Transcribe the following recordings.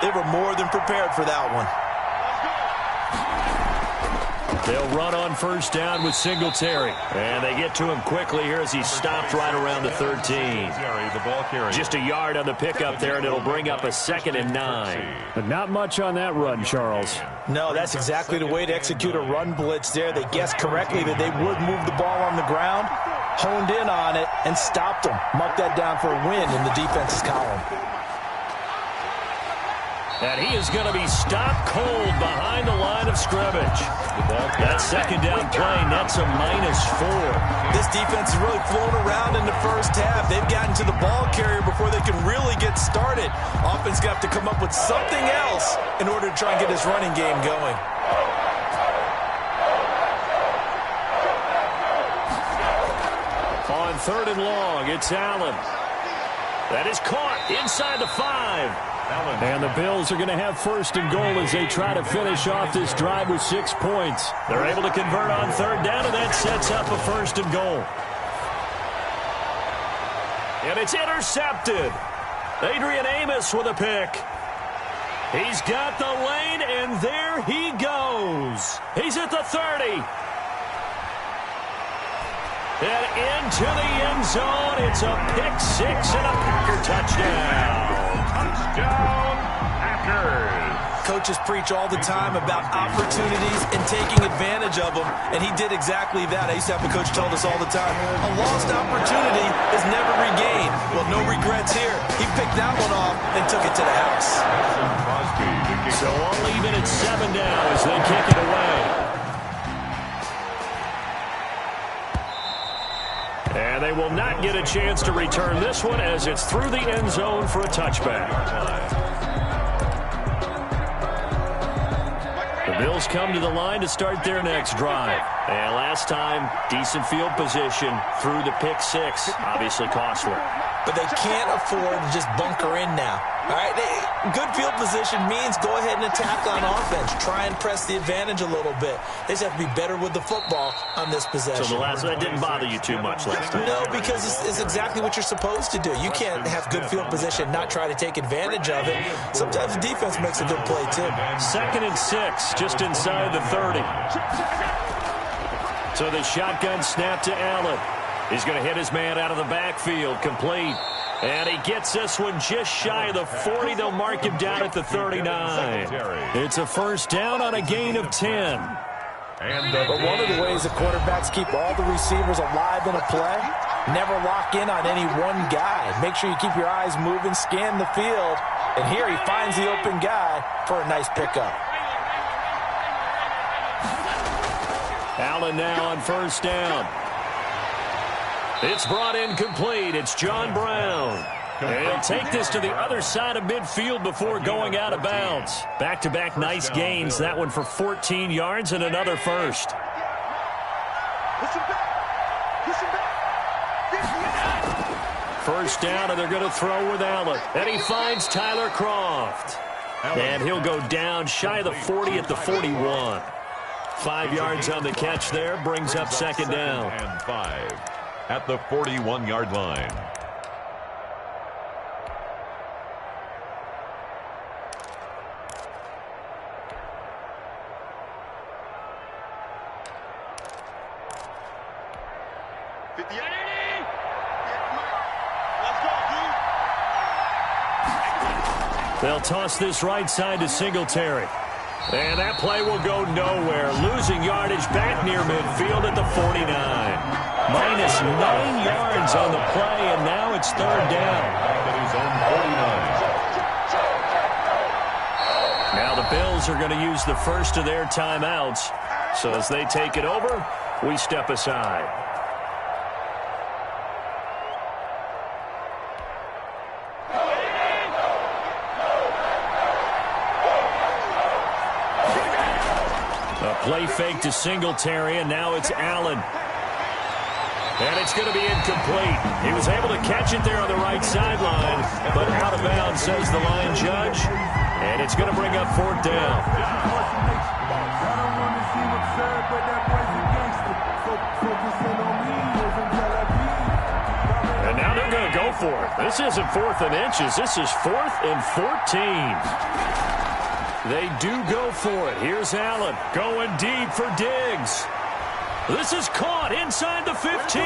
They were more than prepared for that one. They'll run on first down with Singletary. And they get to him quickly here as he stopped right around the 13. Just a yard on the pickup there, and it'll bring up a 2nd and 9. But not much on that run, Charles. No, that's exactly the way to execute a run blitz there. They guessed correctly that they would move the ball on the ground, honed in on it, and stopped them. Mark that down for a win in the defense's column. And he is going to be stopped cold behind the line of scrimmage. That second down play nets a -4. This defense has really flown around in the first half. They've gotten to the ball carrier before they can really get started. Offense going to have to come up with something else in order to try and get this running game going. On 3rd and long, it's Allen. That is caught inside the 5. And the Bills are going to have 1st and goal as they try to finish off this drive with 6 points. They're able to convert on 3rd down, and that sets up a 1st and goal. And it's intercepted. Adrian Amos with a pick. He's got the lane, and there he goes. He's at the 30. And into the end zone. It's a pick 6 and a Packer touchdown. Touchdown, Packers. Coaches preach all the time about opportunities and taking advantage of them, and he did exactly that. I used to have a coach tell us all the time, a lost opportunity is never regained. Well, no regrets here. He picked that one off and took it to the house. So all even at 7 now as they kick it away. And they will not get a chance to return this one as it's through the end zone for a touchback. The Bills come to the line to start their next drive. And last time, decent field position through the pick 6. Obviously costly. But they can't afford to just bunker in now. All right, good field position means go ahead and attack on offense. Try and press the advantage a little bit. They just have to be better with the football on this possession. So the last one didn't bother you too much last time? No, because it's exactly what you're supposed to do. You can't have good field position, not try to take advantage of it. Sometimes the defense makes a good play, too. 2nd and 6, just inside the 30. So the shotgun snap to Allen. He's going to hit his man out of the backfield, complete. And he gets this one just shy of the 40. They'll mark him down at the 39. It's a 1st down on a gain of 10. But one of the ways the quarterbacks keep all the receivers alive in a play, never lock in on any one guy. Make sure you keep your eyes moving, scan the field. And here he finds the open guy for a nice pickup. Allen now on 1st down. It's brought in complete. It's John Brown. And he'll take this to the other side of midfield before going out of bounds. Back-to-back nice gains. That one for 14 yards and another 1st. First down, and they're going to throw with Allen. And he finds Tyler Kroft. And he'll go down shy of the 40 at the 41. 5 yards on the catch there. Brings up 2nd down. And 5. At the 41-yard line. They'll toss this right side to Singletary. And that play will go nowhere. Losing yardage back near midfield at the 49. -9 yards on the play, and now it's 3rd down. Now the Bills are going to use the first of their timeouts. So as they take it over, we step aside. A play fake to Singletary, and now it's Allen. And it's going to be incomplete. He was able to catch it there on the right sideline, but out of bounds, says the line judge. And it's going to bring up 4th down. And now they're going to go for it. This isn't 4th and inches. This is 4th and 14. They do go for it. Here's Allen going deep for Diggs. This is caught inside the 15.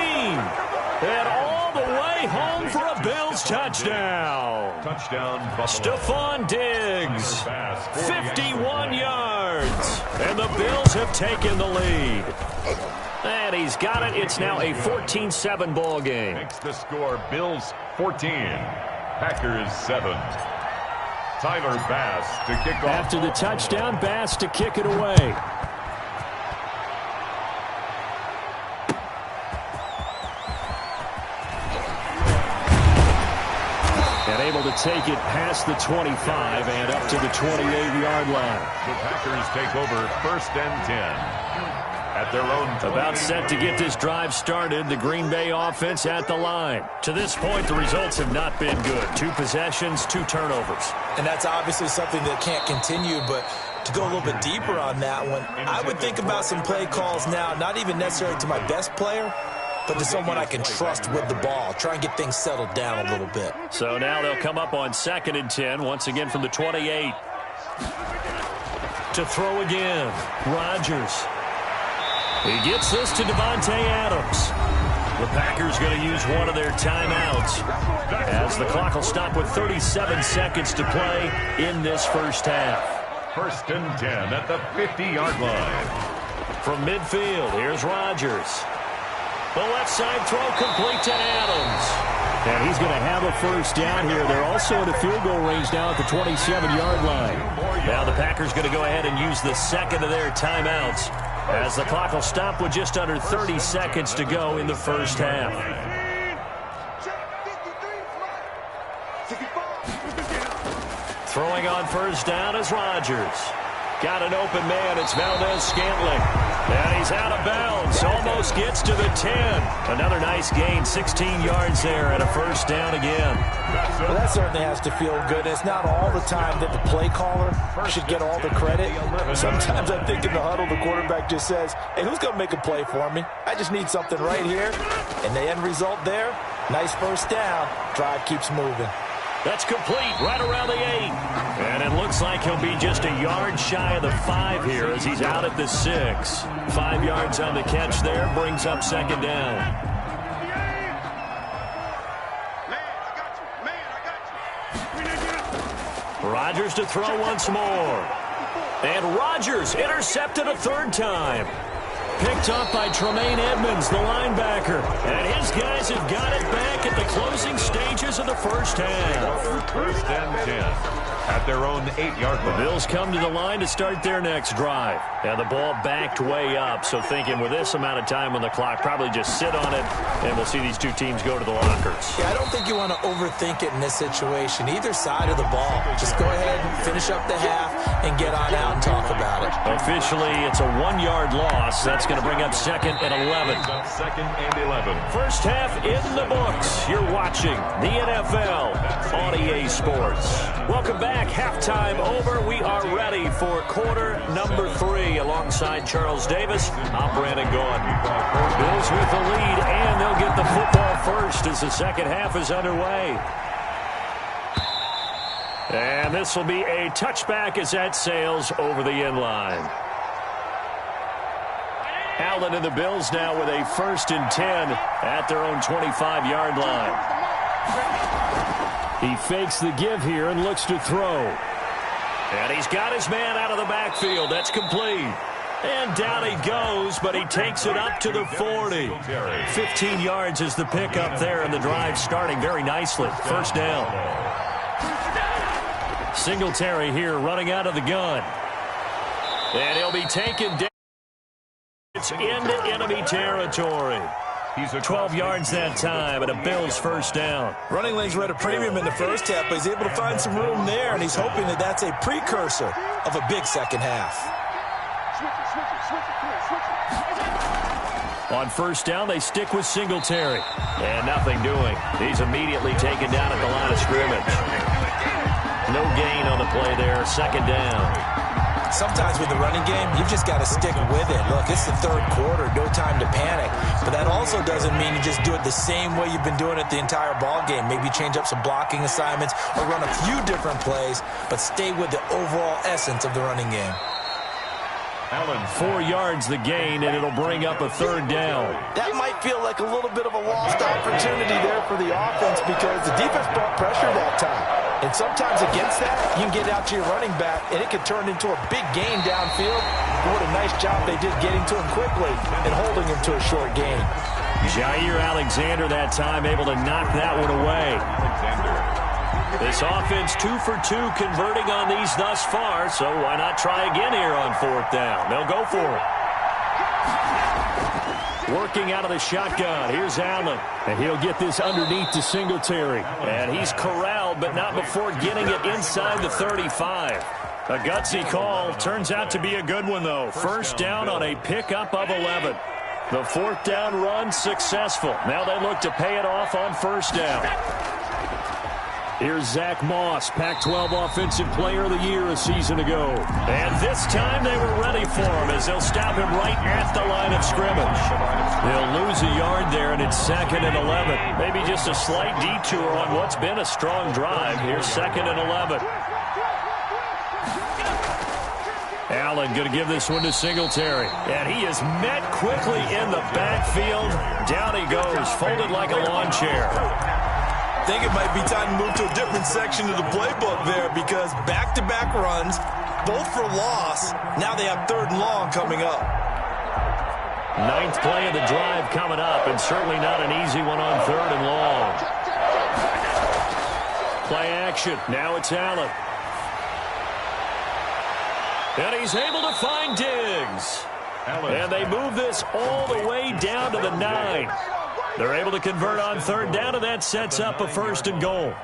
And all the way home for a Bills touchdown. Touchdown, Stephon Diggs, 51 yards. And the Bills have taken the lead. And he's got it. It's now a 14-7 ball game. Makes the score Bills 14, Packers 7. Tyler Bass to kick off. After the touchdown, Bass to kick it away. And able to take it past the 25 and up to the 28-yard line. The Packers take over 1st and 10. At their own 20. About set to get this drive started. The Green Bay offense at the line. To this point, the results have not been good. 2 possessions, 2 turnovers. And that's obviously something that can't continue, but to go a little bit deeper on that one, I would think about some play calls now, not even necessarily to my best player, but to someone I can trust with the ball. Try and get things settled down a little bit. So now they'll come up on 2nd and 10, once again from the 28. To throw again, Rodgers. He gets this to Devontae Adams. The Packers going to use one of their timeouts as the clock will stop with 37 seconds to play in this first half. 1st and 10 at the 50-yard line. From midfield, here's Rodgers. The left side throw complete to Adams. And he's going to have a first down here. They're also in a field goal range now at the 27-yard line. Now the Packers going to go ahead and use the second of their timeouts as the clock will stop with just under 30 seconds to go in the first half. Throwing on first down is Rodgers. Got an open man. It's Valdez-Scantling. And he's out of bounds. Almost gets to the 10. Another nice gain. 16 yards there and a first down again. Well, that certainly has to feel good. It's not all the time that the play caller should get all the credit. Sometimes I think in the huddle, the quarterback just says, hey, who's going to make a play for me? I just need something right here. And the end result there, nice first down. Drive keeps moving. That's complete right around the 8. And it looks like he'll be just a yard shy of the 5 here as he's out at the 6. 5 yards on the catch there, brings up second down. Rodgers to throw once more. And Rodgers intercepted a 3rd time. Picked up by Tremaine Edmonds, the linebacker. And his guys have got it back at the closing stages of the first half. 1st and 10 at their own 8-yard line. The Bills come to the line to start their next drive. And the ball backed way up, so thinking with this amount of time on the clock, probably just sit on it, and we'll see these two teams go to the lockers. Yeah, I don't think you want to overthink it in this situation. Either side of the ball. Just go ahead and finish up the half and get on out and talk about it. Officially, it's a 1-yard loss. That's going to bring up 2nd and 11. 2nd and 11. First half in the books. You're watching the NFL on EA Sports. Welcome back. Halftime over. We are ready for quarter number 3 alongside Charles Davis. I'm Brandon Gordon. Bills with the lead, and they'll get the football first as the second half is underway. And this will be a touchback as that sails over the end line. Allen and the Bills now with a 1st and 10 at their own 25-yard line. He fakes the give here and looks to throw. And he's got his man out of the backfield. That's complete. And down he goes, but he takes it up to the 40. 15 yards is the pickup there, and the drive starting very nicely. First down. Singletary here running out of the gun. And he'll be taken down. It's into enemy territory. He's 12 yards that time, and a Bills first down. Running lanes were at a premium in the first half, but he's able to find some room there, and he's hoping that that's a precursor of a big second half. On first down, they stick with Singletary. And nothing doing. He's immediately taken down at the line of scrimmage. No gain on the play there. Second down. Sometimes with the running game, you've just got to stick with it. Look, it's the third quarter, no time to panic. But that also doesn't mean you just do it the same way you've been doing it the entire ball game. Maybe change up some blocking assignments or run a few different plays, but stay with the overall essence of the running game. Allen, 4 yards the gain, and it'll bring up a third down. That might feel like a little bit of a lost opportunity there for the offense because the defense brought pressure that time. And sometimes against that, you can get out to your running back, and it could turn into a big gain downfield. But what a nice job they did getting to him quickly and holding him to a short gain. Jair Alexander that time able to knock that one away. This offense 2 for 2 converting on these thus far, so why not try again here on 4th down? They'll go for it. Working out of the shotgun, here's Allen. And he'll get this underneath to Singletary. And he's corralled, but not before getting it inside the 35. A gutsy call. Turns out to be a good one, though. First down on a pickup of 11. The 4th down run successful. Now they look to pay it off on 1st down. Here's Zach Moss, Pac-12 Offensive Player of the Year a season ago. And this time they were ready for him as they'll stop him right at the line of scrimmage. They'll lose a yard there, and it's 2nd and 11. Maybe just a slight detour on what's been a strong drive. Here's 2nd and 11. Allen going to give this one to Singletary. And he is met quickly in the backfield. Down he goes, folded like a lawn chair. I think it might be time to move to a different section of the playbook there because back-to-back runs, both for loss. Now they have 3rd and long coming up. 9th play of the drive coming up, and certainly not an easy one on 3rd and long. Play action. Now it's Allen. And he's able to find Diggs. And they move this all the way down to the 9. They're able to convert on 3rd down, and that sets up a 1st and goal.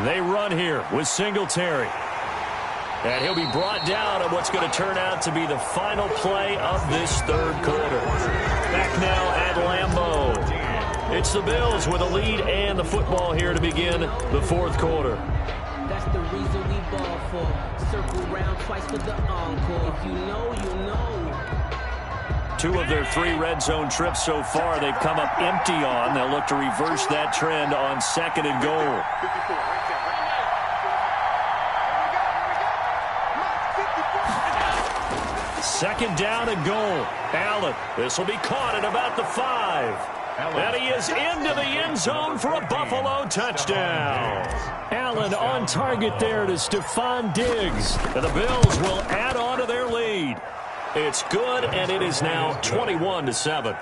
They run here with Singletary. And he'll be brought down on what's going to turn out to be the final play of this 3rd quarter. Back now at Lambeau. It's the Bills with a lead and the football here to begin the 4th quarter. That's the reason we ball for. Circle round twice for the encore. If you know, you know. 2 of their 3 red zone trips so far they've come up empty on. They'll look to reverse that trend on 2nd and goal. Second down and goal. Allen. This will be caught at about the 5. And he is into the end zone for a Buffalo touchdown. Allen on target there to Stephon Diggs. And the Bills will add on to their lead. It's good, and it is now 21-7.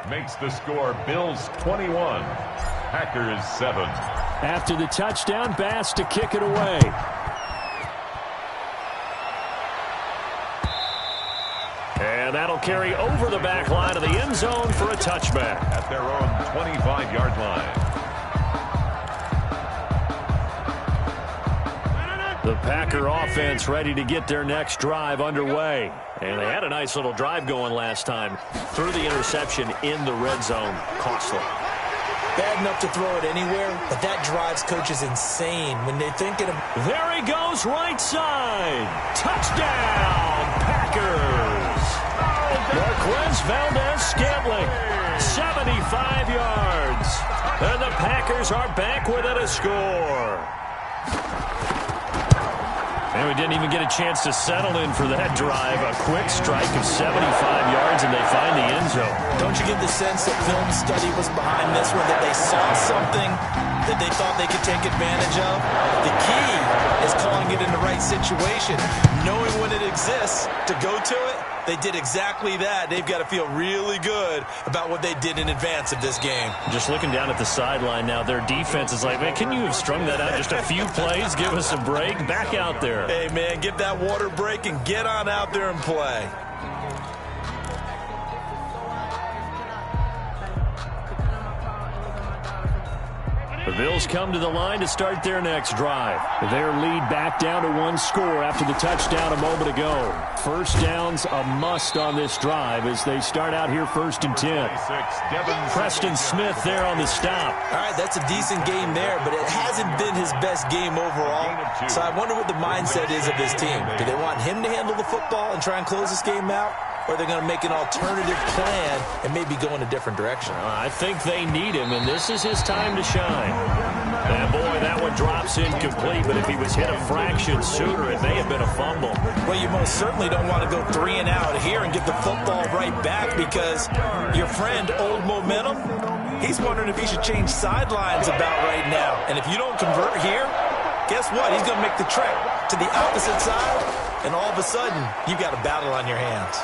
Makes the score Bills 21, Packers 7. After the touchdown, Bass to kick it away. And that'll carry over the back line of the end zone for a touchback. At their own 25-yard line. The Packer offense ready to get their next drive underway. And they had a nice little drive going last time. Threw the interception in the red zone. Costly. Bad enough to throw it anywhere, but that drives coaches insane when they're thinking of... There he goes, right side. Touchdown, Packers. Marquez Valdez-Scantling, 75 yards. And the Packers are back within a score. And we didn't even get a chance to settle in for that drive. A quick strike of 75 yards, and they find the end zone. Don't you get the sense that film study was behind this one, that they saw something that they thought they could take advantage of? The key is calling it in the right situation, knowing when it exists to go to it. They did exactly that. They've got to feel really good about what they did in advance of this game. Just looking down at the sideline now, their defense is like, man, can you have strung that out just a few plays? Give us a break. Back out there. Hey, man, get that water break and get on out there and play. The Bills come to the line to start their next drive. Their lead back down to 1 score after the touchdown a moment ago. First down's a must on this drive as they start out here 1st and 10. Preston Smith there on the stop. All right, that's a decent game there, but it hasn't been his best game overall. So I wonder what the mindset is of his team. Do they want him to handle the football and try and close this game out? Or are they going to make an alternative plan and maybe go in a different direction? I think they need him, and this is his time to shine. And, boy, that one drops incomplete, but if he was hit a fraction sooner, it may have been a fumble. Well, you most certainly don't want to go 3 and out here and get the football right back because your friend, Old Momentum, he's wondering if he should change sidelines about right now. And if you don't convert here, guess what? He's going to make the trek to the opposite side, and all of a sudden, you've got a battle on your hands.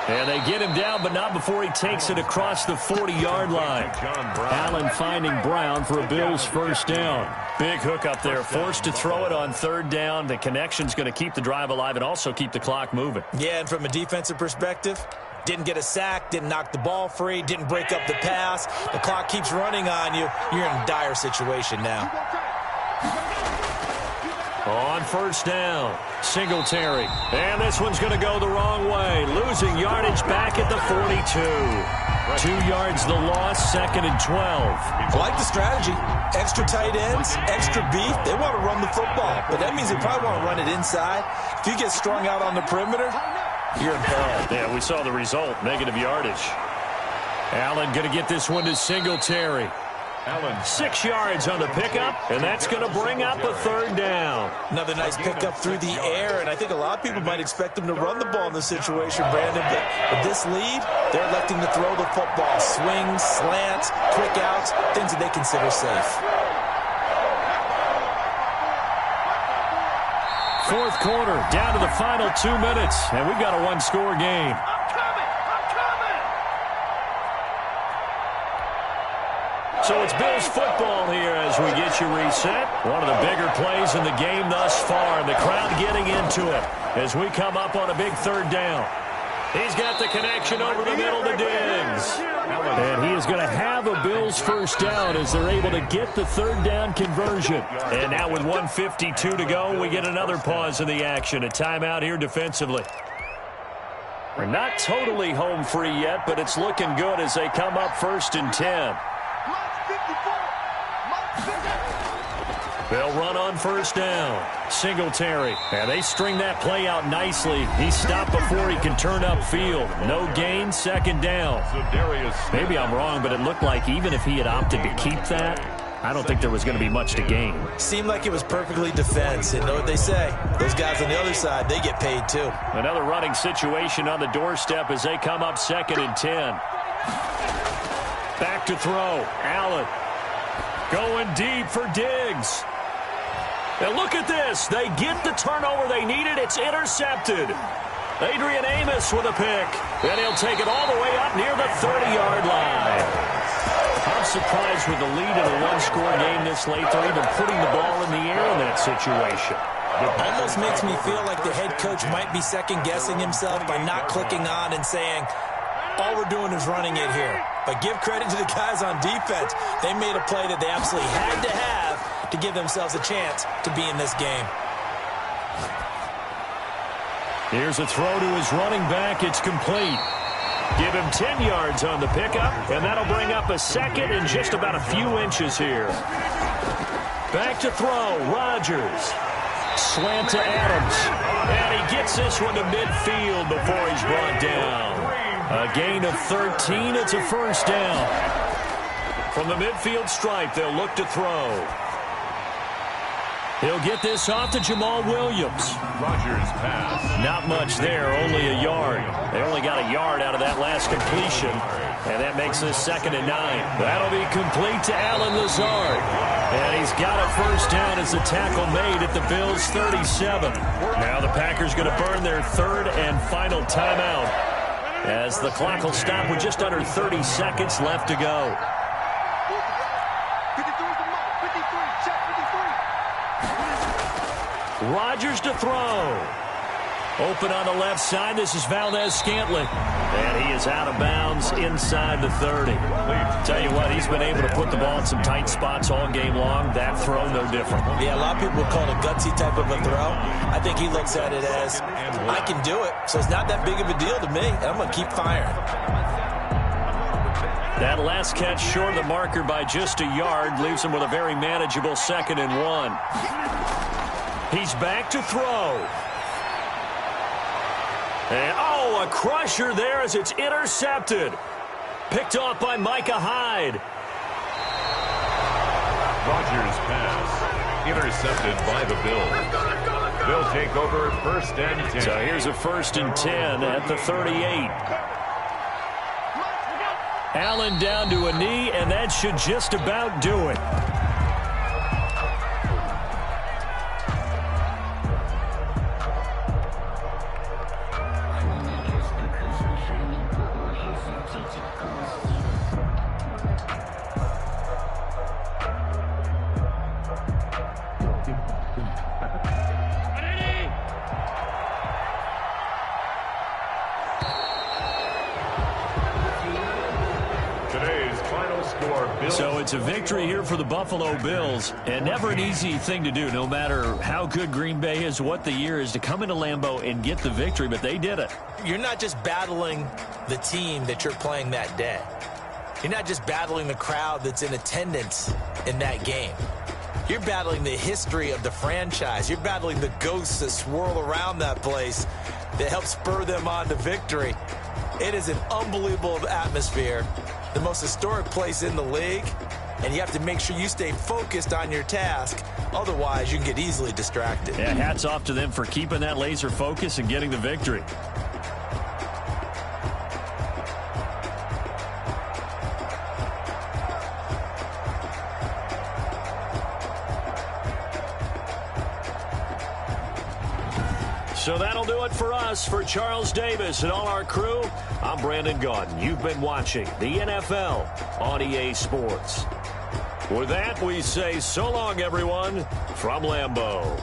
And they get him down, but not before he takes it across the 40-yard line. Allen finding Brown for a Bills first down. Big hook up there, forced to throw it on 3rd down. The connection's going to keep the drive alive and also keep the clock moving. Yeah, and from a defensive perspective, didn't get a sack, didn't knock the ball free, didn't break up the pass. The clock keeps running on you. You're in a dire situation now. On 1st down, Singletary. And this one's going to go the wrong way. Losing yardage back at the 42. 2 yards the loss, 2nd and 12. I like the strategy. Extra tight ends, extra beef. They want to run the football, but that means they probably want to run it inside. If you get strung out on the perimeter, you're in peril. Yeah, we saw the result, negative yardage. Allen going to get this one to Singletary. 6 yards on the pickup, and that's going to bring up a 3rd down. Another nice pickup through the air, and I think a lot of people might expect them to run the ball in this situation, Brandon, but with this lead, they're electing to throw the football. Swings, slants, quick outs, things that they consider safe. 4th quarter, down to the final 2 minutes, and we've got a 1-score game. So it's Bills football here as we get you reset. One of the bigger plays in the game thus far, and the crowd getting into it as we come up on a big 3rd down. He's got the connection over the middle to Diggs. And he is going to have a Bills first down as they're able to get the 3rd down conversion. And now with 1:52 to go, we get another pause in the action. A timeout here defensively. We're not totally home free yet, but it's looking good as they come up 1st and 10. They'll run on 1st down. Singletary. And they string that play out nicely. He stopped before he can turn upfield. No gain, 2nd down. Maybe I'm wrong, but it looked like even if he had opted to keep that, I don't think there was going to be much to gain. Seemed like it was perfectly defense. And know what they say? Those guys on the other side, they get paid too. Another running situation on the doorstep as they come up 2nd and 10. Back to throw. Allen. Going deep for Diggs. And look at this. They get the turnover they needed. It's intercepted. Adrian Amos with a pick. And he'll take it all the way up near the 30-yard line. I'm surprised with the lead in a 1-score game this late. They're even putting the ball in the air in that situation. Almost makes me feel like the head coach might be second-guessing himself by not clicking on and saying, all we're doing is running it here. But give credit to the guys on defense. They made a play that they absolutely had to have to give themselves a chance to be in this game. Here's a throw to his running back. It's complete. Give him 10 yards on the pickup, and that'll bring up a 2nd and just about a few inches here. Back to throw. Rodgers. Slant to Adams. And he gets this one to midfield before he's brought down. A gain of 13. It's a 1st down. From the midfield stripe, they'll look to throw. He'll get this off to Jamal Williams. Rodgers pass. Not much there, only a yard. They only got a yard out of that last completion, and that makes this 2nd and 9. That'll be complete to Allen Lazard. And he's got a 1st down as the tackle made at the Bills' 37. Now the Packers going to burn their 3rd and final timeout as the clock will stop with just under 30 seconds left to go. Rodgers to throw. Open on the left side. This is Valdez Scantling. And he is out of bounds inside the 30. Tell you what, he's been able to put the ball in some tight spots all game long. That throw, no different. Yeah, a lot of people would call it a gutsy type of a throw. I think he looks at it as, I can do it, so it's not that big of a deal to me, and I'm going to keep firing. That last catch short of the marker by just a yard leaves him with a very manageable 2nd and 1. He's back to throw. And, oh, a crusher there as it's intercepted. Picked off by Micah Hyde. Rodgers' pass intercepted by the Bills. They'll take over 1st and 10. So here's a 1st and 10 at the 38. Allen down to a knee, and that should just about do it. So it's a victory here for the Buffalo Bills, and never an easy thing to do, no matter how good Green Bay is, what the year is, to come into Lambeau and get the victory, but they did it. You're not just battling the team that you're playing that day. You're not just battling the crowd that's in attendance in that game. You're battling the history of the franchise. You're battling the ghosts that swirl around that place that help spur them on to victory. It is an unbelievable atmosphere. The most historic place in the league, and you have to make sure you stay focused on your task. Otherwise, you can get easily distracted. Yeah, hats off to them for keeping that laser focus and getting the victory. So that'll do it for us. For Charles Davis and all our crew, I'm Brandon Gaudin. You've been watching the NFL on EA Sports. With that, we say so long, everyone, from Lambeau.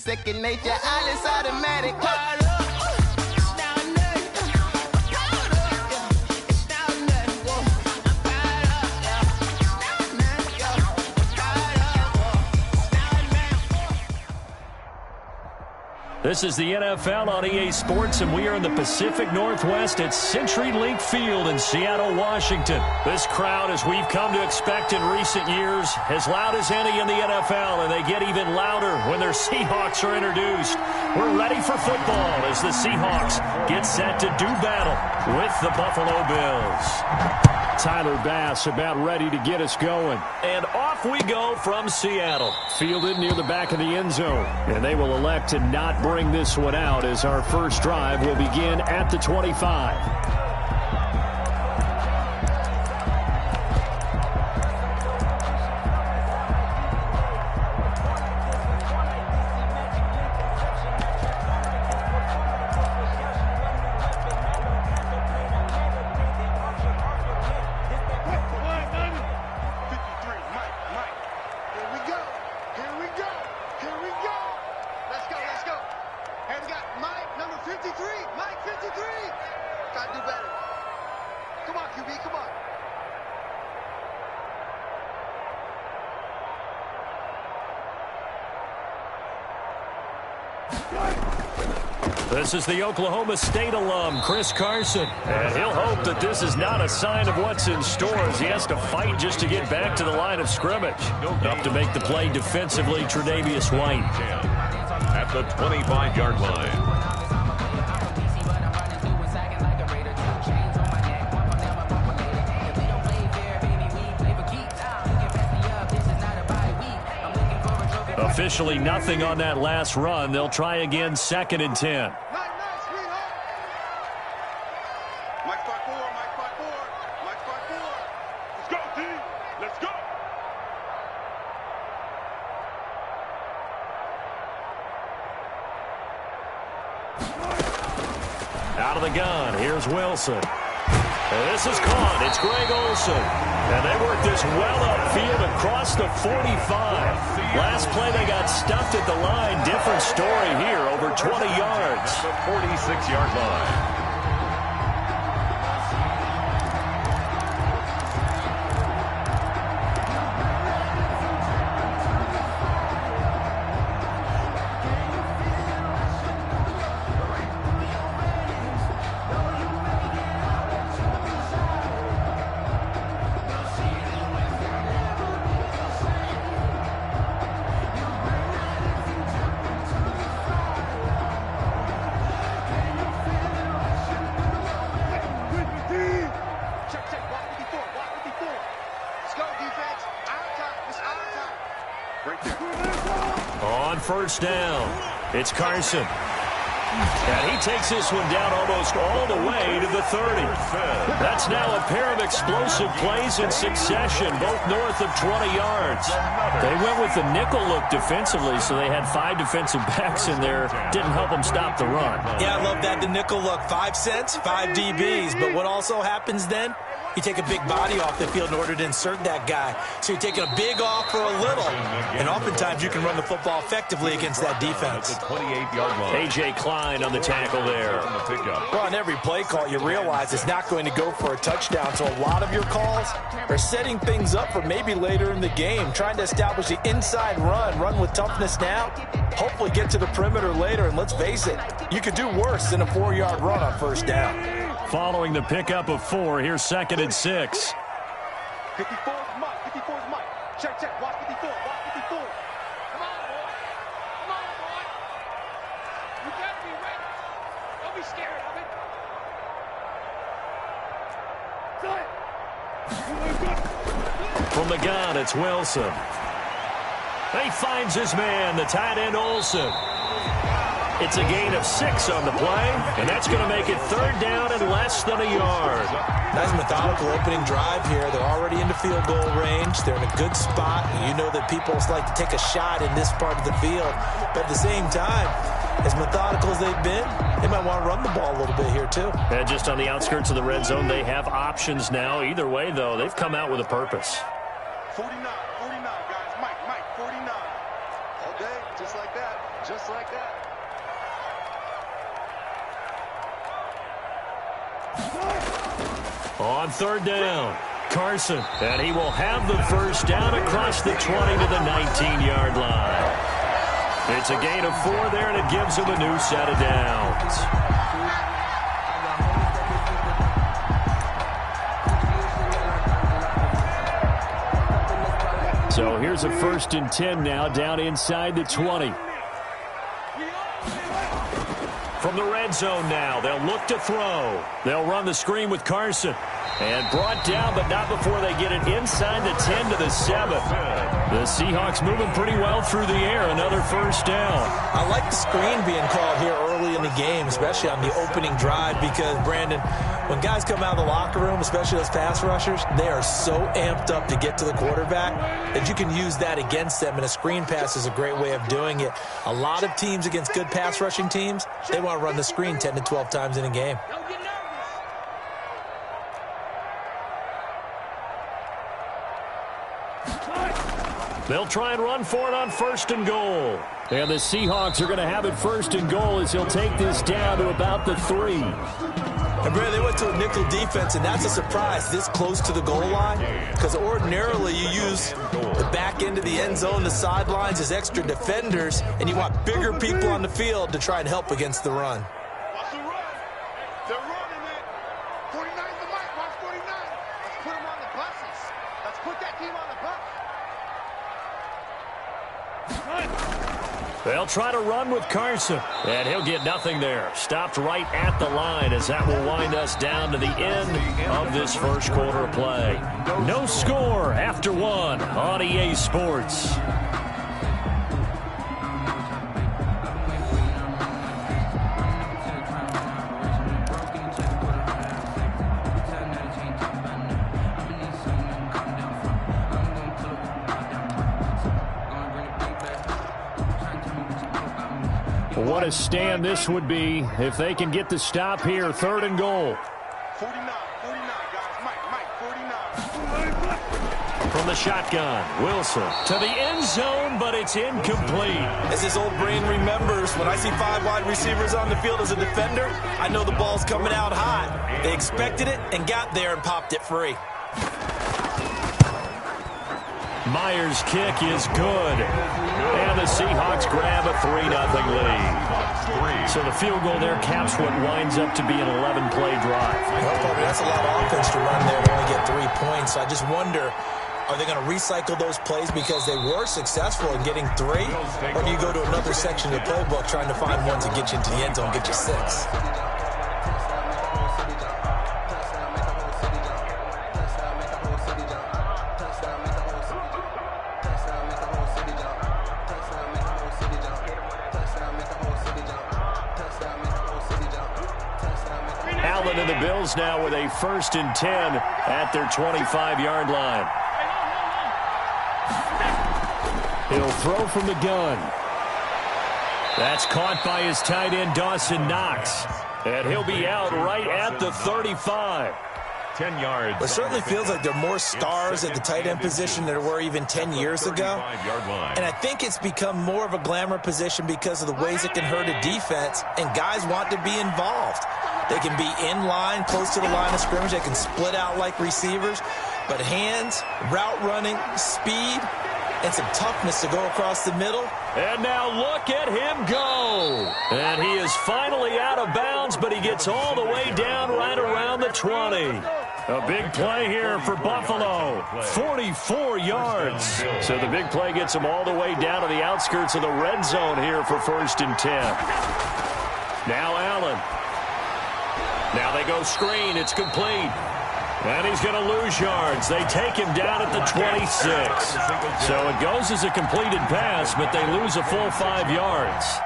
second nature. All is automatic. This is the NFL on EA Sports, and we are in the Pacific Northwest at CenturyLink Field in Seattle, Washington. This crowd, as we've come to expect in recent years, as loud as any in the NFL, and they get even louder when their Seahawks are introduced. We're ready for football as the Seahawks get set to do battle with the Buffalo Bills. Tyler Bass about ready to get us going. And off we go from Seattle. Fielded near the back of the end zone. And they will elect to not bring this one out as our first drive will begin at the 25. This is the Oklahoma State alum, Chris Carson. And he'll hope that this is not a sign of what's in store as he has to fight just to get back to the line of scrimmage. Up to make the play defensively, Tre'Davious White. At the 25-yard line. Officially nothing on that last run. They'll try again, 2nd and 10. Out of the gun, here's Wilson. And this is caught. It's Greg Olsen. And they worked this well upfield across the 45. Last play they got stuffed at the line. Different story here, over 20 yards. The 46-yard line. On first down, it's Carson. And he takes this one down almost all the way to the 30. That's now a pair of explosive plays in succession, both north of 20 yards. They went with the nickel look defensively, so they had 5 defensive backs in there. Didn't help them stop the run. Yeah, I love that, the nickel look. 5 cents, 5 DBs. But what also happens then? You take a big body off the field in order to insert that guy. So you're taking a big off for a little. And oftentimes you can run the football effectively against that defense. 28-yard line. A.J. Klein on the tackle there. Well, on every play call, you realize it's not going to go for a touchdown. So a lot of your calls are setting things up for maybe later in the game, trying to establish the inside run with toughness now, hopefully get to the perimeter later. And let's face it, you could do worse than a 4-yard run on first down. Following the pickup of 4, here's 2nd and 6. 54's Mike. 54's Mike. Check. Watch 54. Watch 54. Come on, boy. Come on, boy. You got to be ready. Don't be scared of it. From the gun, it's Wilson. He finds his man, the tight end Olsen. It's a gain of 6 on the play, and that's going to make it 3rd down and less than a yard. Nice methodical opening drive here. They're already into field goal range. They're in a good spot. You know that people like to take a shot in this part of the field. But at the same time, as methodical as they've been, they might want to run the ball a little bit here too. And just on the outskirts of the red zone, they have options now. Either way, though, they've come out with a purpose. 49, guys. Mike, 49. All day, just like that. Just like that. On 3rd down, Carson. And he will have the first down across the 20 to the 19-yard line. It's a gain of 4 there, and it gives them a new set of downs. So here's a 1st and 10 now, down inside the 20. From the red zone now, they'll look to throw. They'll run the screen with Carson. And brought down, but not before they get it inside the 10 to the 7. The Seahawks moving pretty well through the air. Another 1st down. I like the screen being called here early in the game, especially on the opening drive, because, Brandon, when guys come out of the locker room, especially those pass rushers, they are so amped up to get to the quarterback that you can use that against them, and a screen pass is a great way of doing it. A lot of teams against good pass rushing teams, they want to run the screen 10 to 12 times in a game. They'll try and run for it on 1st and goal. And the Seahawks are going to have it 1st and goal as he'll take this down to about the 3. And, Brad, they went to a nickel defense, and that's a surprise this close to the goal line, because ordinarily you use the back end of the end zone, the sidelines as extra defenders, and you want bigger people on the field to try and help against the run. Watch the run. They're running it. 49's the mic. Watch 49. Let's put them on the buses. Let's put that team on the bus. They'll try to run with Carson, and he'll get nothing there. Stopped right at the line as that will wind us down to the end of this 1st quarter of play. No score after 1 on EA Sports. What a stand this would be if they can get the stop here. 3rd and goal. 49, guys. Mike, 49. From the shotgun, Wilson to the end zone, but it's incomplete. As his old brain remembers, when I see 5 wide receivers on the field as a defender, I know the ball's coming out hot. They expected it and got there and popped it free. Myers' kick is good. And the Seahawks grab a 3-0 lead. So the field goal there caps what winds up to be an 11-play drive. Well, Bobby, that's a lot of offense to run there to only get 3 points. So I just wonder, are they going to recycle those plays because they were successful in getting 3? Or do you go to another section of the playbook trying to find ones that get you into the end zone, get you 6? Allen and the Bills now with a 1st and 10 at their 25-yard line. He'll throw from the gun. That's caught by his tight end, Dawson Knox. And he'll be out right at the 35. 10 yards. It certainly feels like there are more stars at the tight end position than there were even 10 years ago. And I think it's become more of a glamour position because of the ways it can hurt a defense, and guys want to be involved. They can be in line, close to the line of scrimmage. They can split out like receivers. But hands, route running, speed, and some toughness to go across the middle. And now look at him go. And he is finally out of bounds, but he gets all the way down right around the 20. A big play here for Buffalo. 44 yards. So the big play gets him all the way down to the outskirts of the red zone here for 1st and 10. Now Allen. Now they go screen. It's complete. And he's going to lose yards. They take him down at the 26. So it goes as a completed pass, but they lose a full 5 yards.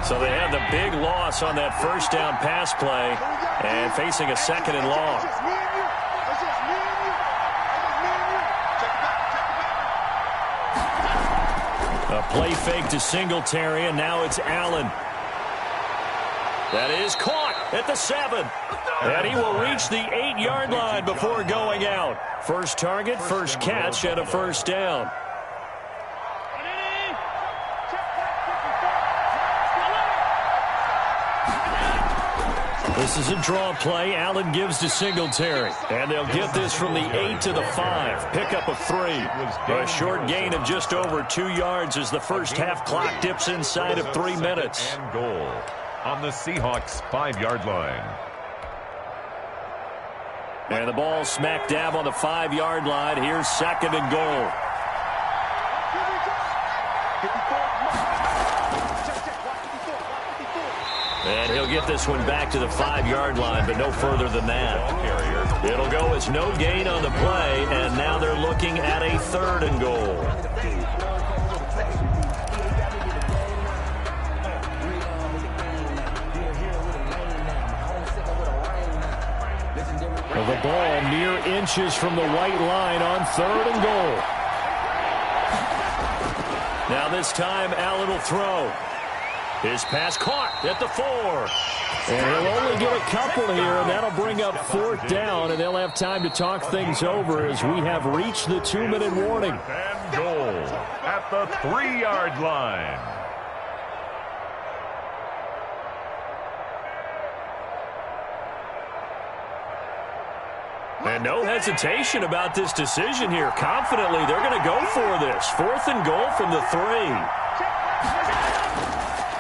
So they had the big loss on that 1st down pass play and facing a 2nd and long. A play fake to Singletary, and now it's Allen. That is caught at the 7. And he will reach the 8-yard line before going out. First target, first catch, and a 1st down. This is a draw play. Allen gives to Singletary. And they'll get this from the 8 to the 5. Pick up of 3. A short gain of just over 2 yards as the first half clock dips inside of 3 minutes. And goal on the Seahawks 5-yard line. And the ball smack dab on the 5-yard line. Here's 2nd and goal. And he'll get this one back to the 5-yard line, but no further than that. It'll go as no gain on the play, and now they're looking at a 3rd and goal. The ball mere inches from the white line on 3rd and goal. Now this time, Allen will throw. His pass caught at the 4. And he'll only get a couple here, and that'll bring up 4th down, and they'll have time to talk things over as we have reached the 2-minute warning. And goal at the 3-yard line. And no hesitation about this decision here. Confidently, they're going to go for this. 4th and goal from the 3.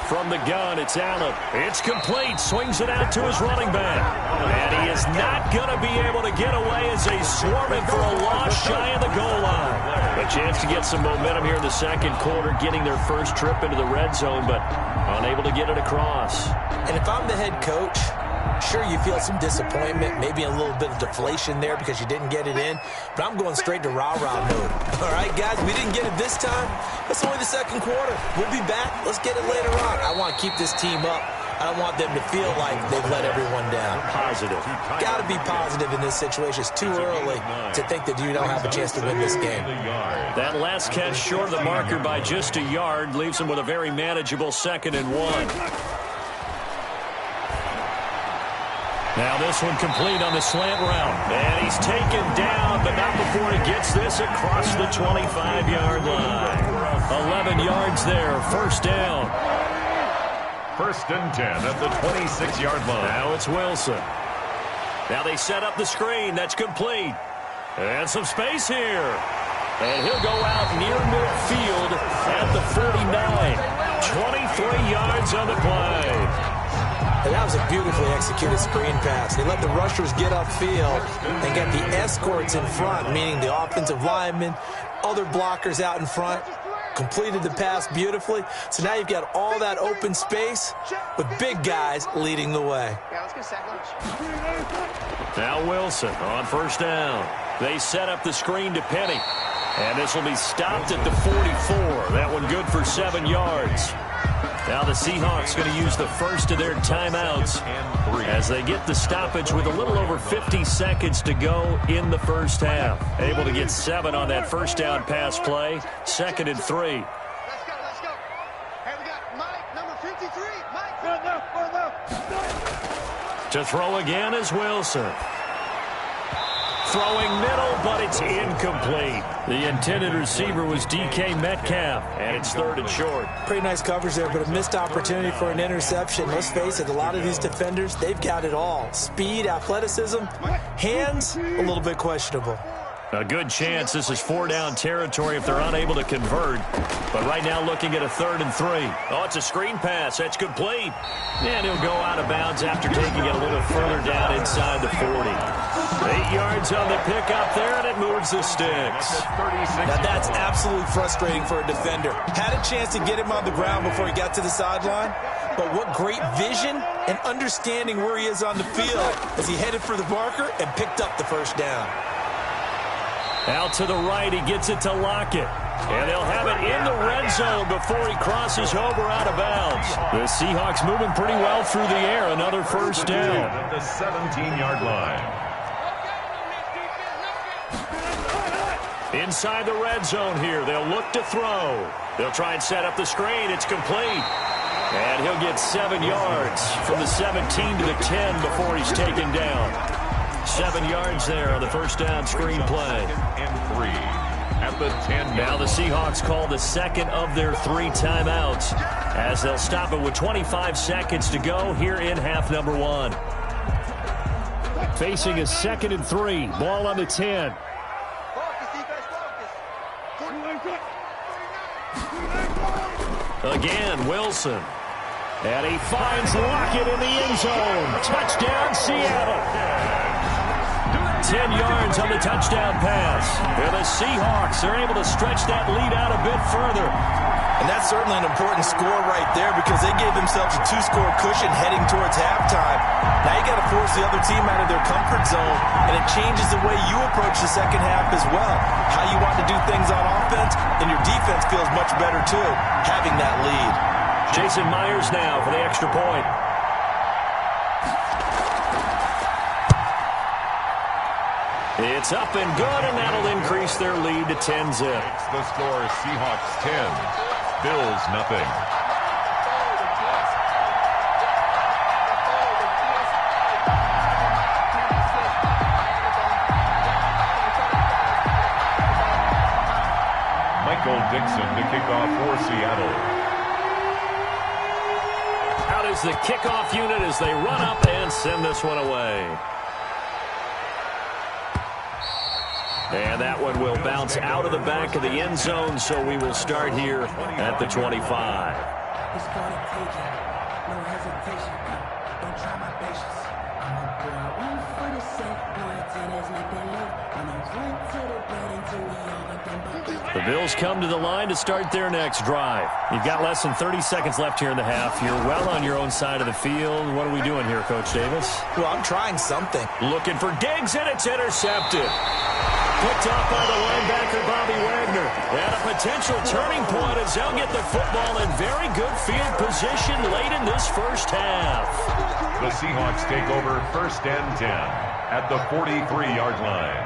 From the gun, it's Allen. It's complete. Swings it out to his running back. And he is not going to be able to get away as they swarm him for a loss shy of the goal line. A chance to get some momentum here in the 2nd quarter, getting their first trip into the red zone, but unable to get it across. And if I'm the head coach, sure, you feel some disappointment, maybe a little bit of deflation there because you didn't get it in, but I'm going straight to rah-rah mode. All right, guys, we didn't get it this time. It's only the 2nd quarter. We'll be back. Let's get it later on. I want to keep this team up. I don't want them to feel like they've let everyone down. Positive. Got to be positive in this situation. It's too early to think that you don't have a chance to win this game. That last catch short of the marker by just a yard leaves him with a very manageable 2nd and 1. Now this one complete on the slant route. And he's taken down, but not before he gets this across the 25-yard line. 11 yards there, 1st down. 1st and 10 at the 26-yard line. Now it's Wilson. Now they set up the screen. That's complete. And some space here. And he'll go out near midfield at the 49. 23 yards on the play. And that was a beautifully executed screen pass. They let the rushers get upfield and get the escorts in front, meaning the offensive linemen, other blockers out in front, completed the pass beautifully. So now you've got all that open space with big guys leading the way. Yeah, let's go sack lunch. Now Wilson on 1st down. They set up the screen to Penny. And this will be stopped at the 44. That one good for 7 yards. Now the Seahawks going to use the first of their timeouts as they get the stoppage with a little over 50 seconds to go in the first half. Able to get 7 on that 1st down pass play. 2nd and 3. Let's go, let's go. Hey, we got Mike, number 53. Mike. To throw again is Wilson. Throwing middle, but it's incomplete. The intended receiver was DK Metcalf, and it's 3rd and short. Pretty nice coverage there, but a missed opportunity for an interception. Let's face it, a lot of these defenders, they've got it all. Speed, athleticism, hands, a little bit questionable. A good chance this is 4-down territory if they're unable to convert. But right now looking at a 3rd and 3. Oh, it's a screen pass. That's complete. And he'll go out of bounds after taking it a little further down inside the 40. 8 yards on the pickup there, and it moves the sticks. Now that's absolutely frustrating for a defender. Had a chance to get him on the ground before he got to the sideline, but what great vision and understanding where he is on the field as he headed for the marker and picked up the 1st down. Out to the right, he gets it to Lockett. And they'll have it in the red zone before he crosses over out of bounds. The Seahawks moving pretty well through the air. Another 1st down. At the 17-yard line. Inside the red zone here, they'll look to throw. They'll try and set up the screen. It's complete. And he'll get 7 yards from the 17 to the 10 before he's taken down. 7 yards there on the 1st down screen play. And 3 at the 10. Now the Seahawks call the 2nd of their 3 timeouts as they'll stop it with 25 seconds to go here in half number 1. facing a 2nd and 3. Ball on the 10. Again, Wilson. And he finds Lockett in the end zone. Touchdown, Seattle. 10 yards on the touchdown pass. And the Seahawks are able to stretch that lead out a bit further. And that's certainly an important score right there because they gave themselves a 2-score cushion heading towards halftime. Now you got to force the other team out of their comfort zone, and it changes the way you approach the second half as well. How you want to do things on offense, and your defense feels much better too, having that lead. Jason Myers now for the extra point. It's up and good, and that'll increase their lead to 10-zip. The score, Seahawks 10, Bills nothing. Michael Dixon to kick off for Seattle. Out is the kickoff unit as they run up and send this one away. And that one will bounce out of the back of the end zone, so we will start here at the 25. It's gonna take it. No hesitation. Don't try my patience. I'm a boy. One for the set. There's nothing left. I'm gonna run to the bed until we all got them buckets. The Bills come to the line to start their next drive. You've got less than 30 seconds left here in the half. You're well on your own side of the field. What are we doing here, Coach Davis? Well, I'm trying something. Looking for Diggs, and it's intercepted. Picked off by the linebacker, Bobby Wagner. And a potential turning point as they'll get the football in very good field position late in this first half. The Seahawks take over 1st and 10 at the 43-yard line.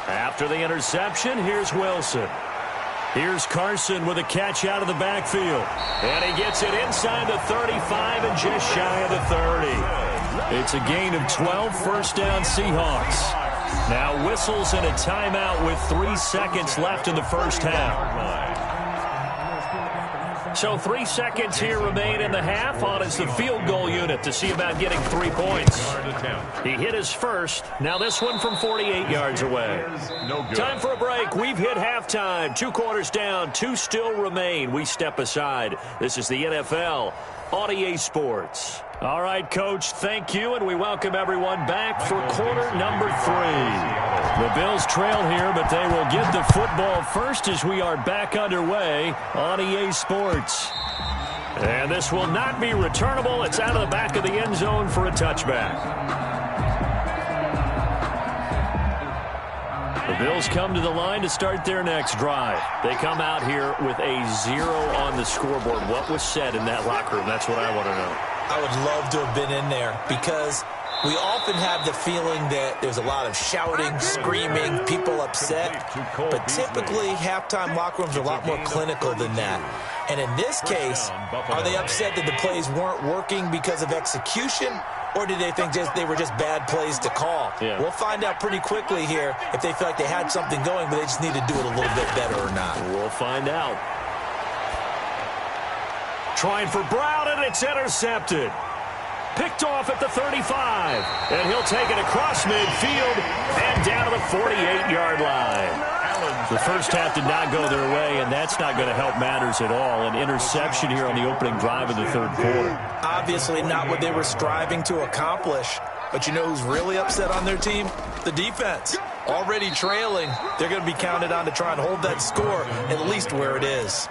After the interception, here's Wilson. Here's Carson with a catch out of the backfield. And he gets it inside the 35 and just shy of the 30. It's a gain of 12, 1st down Seahawks. Now whistles and a timeout with 3 seconds left in the first half. So 3 seconds here remain in the half. On is the field goal unit to see about getting 3 points. He hit his first. Now this one from 48 yards away. Time for a break. We've hit halftime. 2 quarters down. 2 still remain. We step aside. This is the NFL on EA Sports. All right, Coach, thank you, and we welcome everyone back for quarter number 3. The Bills trail here, but they will get the football first as we are back underway on EA Sports. And this will not be returnable. It's out of the back of the end zone for a touchback. The Bills come to the line to start their next drive. They come out here with a 0 on the scoreboard. What was said in that locker room? That's what I want to know. I would love to have been in there because we often have the feeling that there's a lot of shouting, screaming, people upset. But typically, halftime locker rooms are a lot more clinical than that. And in this case, are they upset that the plays weren't working because of execution? Or did they think they were just bad plays to call? Yeah. We'll find out pretty quickly here if they feel like they had something going, but they just need to do it a little bit better or not. We'll find out. Trying for Brown, and it's intercepted. Picked off at the 35. And he'll take it across midfield and down to the 48-yard line. The first half did not go their way, and that's not going to help matters at all. An interception here on the opening drive of the third quarter. Obviously not what they were striving to accomplish. But you know who's really upset on their team? The defense. Already trailing. They're going to be counted on to try and hold that score at least where it is.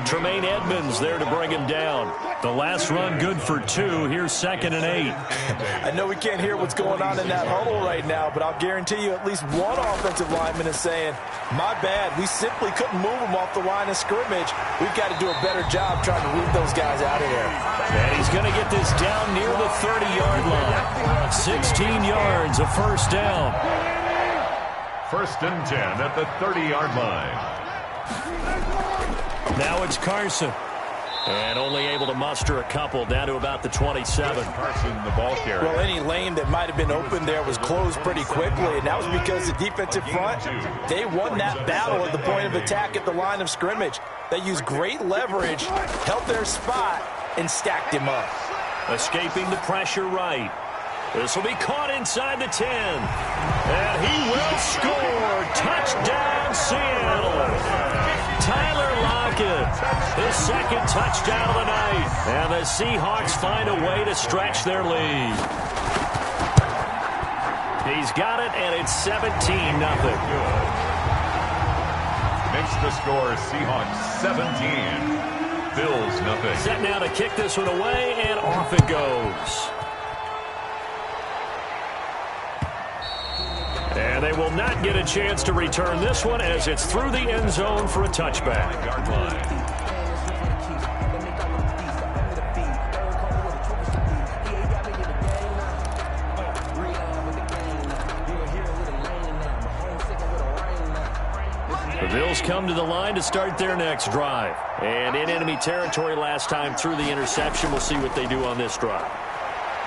Tremaine Edmonds there to bring him down. The last run good for 2. Here's 2nd and 8. I know we can't hear what's going on in that huddle right now, but I'll guarantee you at least one offensive lineman is saying, my bad, we simply couldn't move them off the line of scrimmage. We've got to do a better job trying to root those guys out of there. And he's going to get this down near the 30-yard line. 16 yards, a first down. 1st and 10 at the 30-yard line. Now it's Carson. And only able to muster a couple down to about the 27. Carson, the ball carrier. Well, any lane that might have been open there was closed pretty quickly, and that was because the defensive front, they won that battle at the point of attack at the line of scrimmage. They used great leverage, held their spot, and stacked him up. Escaping the pressure right. This will be caught inside the 10. And he will score. Touchdown, Seattle. Tyler Lockett, his second touchdown of the night. And the Seahawks find a way to stretch their lead. He's got it, and it's 17-0. Makes the score Seahawks 17. Bills nothing. Set now to kick this one away, and off it goes. And they will not get a chance to return this one as it's through the end zone for a touchback. The Bills come to the line to start their next drive. And in enemy territory last time through the interception. We'll see what they do on this drive.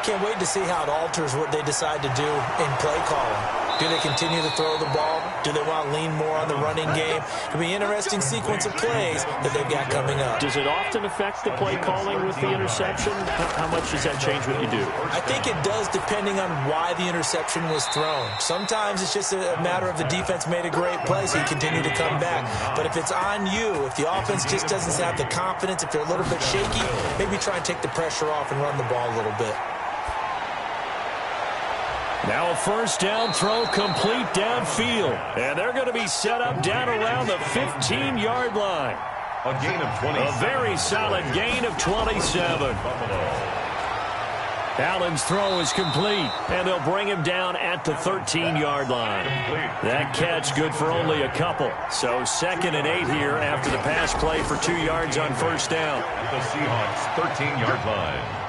Can't wait to see how it alters what they decide to do in play calling. Do they continue to throw the ball? Do they want to lean more on the running game? It'll be an interesting sequence of plays that they've got coming up. Does it often affect the play calling with the interception? How much does that change what you do? I think it does depending on why the interception was thrown. Sometimes it's just a matter of the defense made a great play, so you continue to come back. But if it's on you, if the offense just doesn't have the confidence, if they're a little bit shaky, maybe try and take the pressure off and run the ball a little bit. Now a first down throw complete downfield. And they're going to be set up down around the 15-yard line. A gain of 27. A very solid gain of 27. Allen's throw is complete, and they'll bring him down at the 13-yard line. That catch good for only a couple. So 2nd and 8 here after the pass play for 2 yards on first down. At the Seahawks 13-yard line.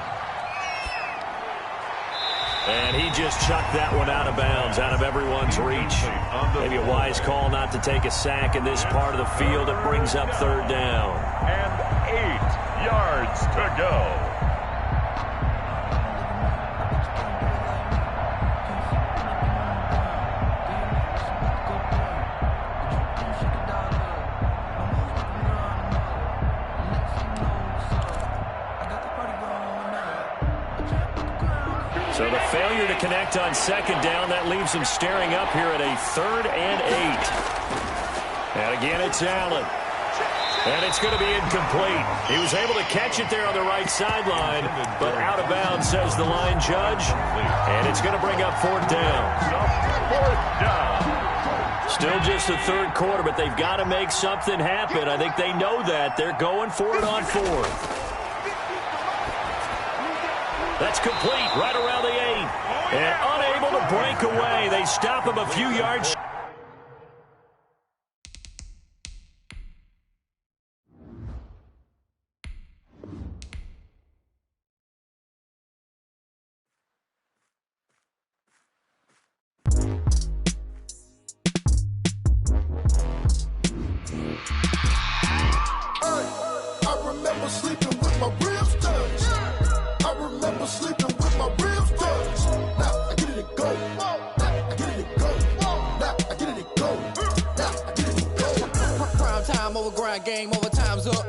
And he just chucked that one out of bounds, out of everyone's reach. Maybe a wise call not to take a sack in this part of the field. It brings up third down. And 8 yards to go. So the failure to connect on second down, that leaves him staring up here at a 3rd and 8. And again, it's Allen. And it's going to be incomplete. He was able to catch it there on the right sideline, but out of bounds, says the line judge. And it's going to bring up 4th down. 4th down. Still just the 3rd quarter, but they've got to make something happen. I think they know that. They're going for it on 4th. That's complete right around the 8. And unable to break away. They stop him a few yards. I remember sleeping with my ribs touched. I remember sleeping with my ribs touched. Now I get it and go. Now I get it and go. Now I get it and go. Now I get it and go. Prime time over grind game, over time's up.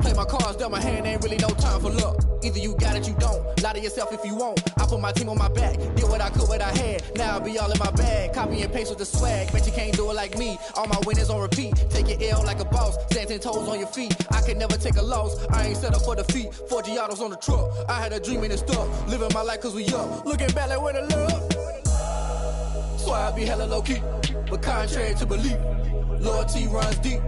Play my cards, dealt my hand, ain't really no time for luck. Either you got it, you don't. Lie to yourself if you won't. I put my team on my back, did what I could, what I had. Now I be all in my bag, copy and paste with the swag. Bet you can't do it like me. All my winners on repeat. Take your L like a boss, stand 10 toes on your feet. I can never take a loss. I ain't set up for defeat. 4 Giottos on the truck. I had a dream and it's stuck. Living my life cause we up. Looking back like where the love. So I be hella low key, but contrary to belief, loyalty runs deep.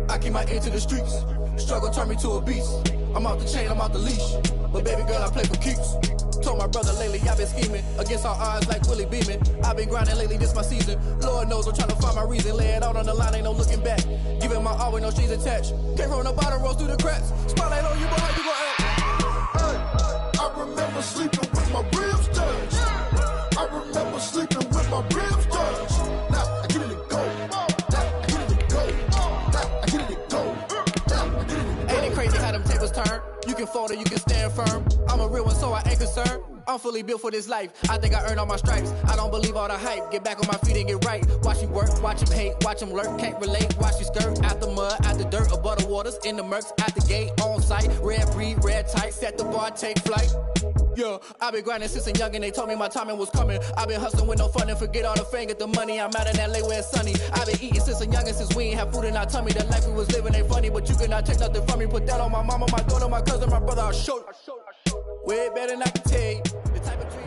I keep my ear to the streets. Struggle turned me to a beast. I'm out the chain, I'm out the leash. But baby girl, I play for keeps. Told my brother lately, I've been scheming against all odds like Willie Beeman. I've been grinding lately, this my season. Lord knows I'm trying to find my reason. Lay it out on the line, ain't no looking back. Giving my all with no strings attached. Can't roll no bottom, roll through the cracks. Spotlight on you, but how you gon' act? I remember sleeping with my ribs touched. I remember sleeping with my ribs touched. Now I get it and go. Now I get it and go. Now I get it and go. Now I get it and go. Ain't it crazy how them tables turn? You can fold or you can stand firm. I'm a real one, so I ain't concerned. I'm fully built for this life. I think I earned all my stripes. I don't believe all the hype. Get back on my feet and get right. Watch him work, watch him hate, watch him lurk. Can't relate, watch his skirt. Out the mud, out the dirt, above the waters, in the murks, out the gate, on site. Red breed, red tight, set the bar, take flight. Yeah, I been grinding since a young and they told me my timing was coming. I been hustling with no fun and forget all the fame, get the money. I'm out in LA where it's sunny. I been eating since a young and since we ain't have food in our tummy. The life we was living ain't funny, but you cannot take nothing from me. Put that on my mama, my daughter, my cousin, my brother. I'll show you. Way better than I can tell you. The type of trees.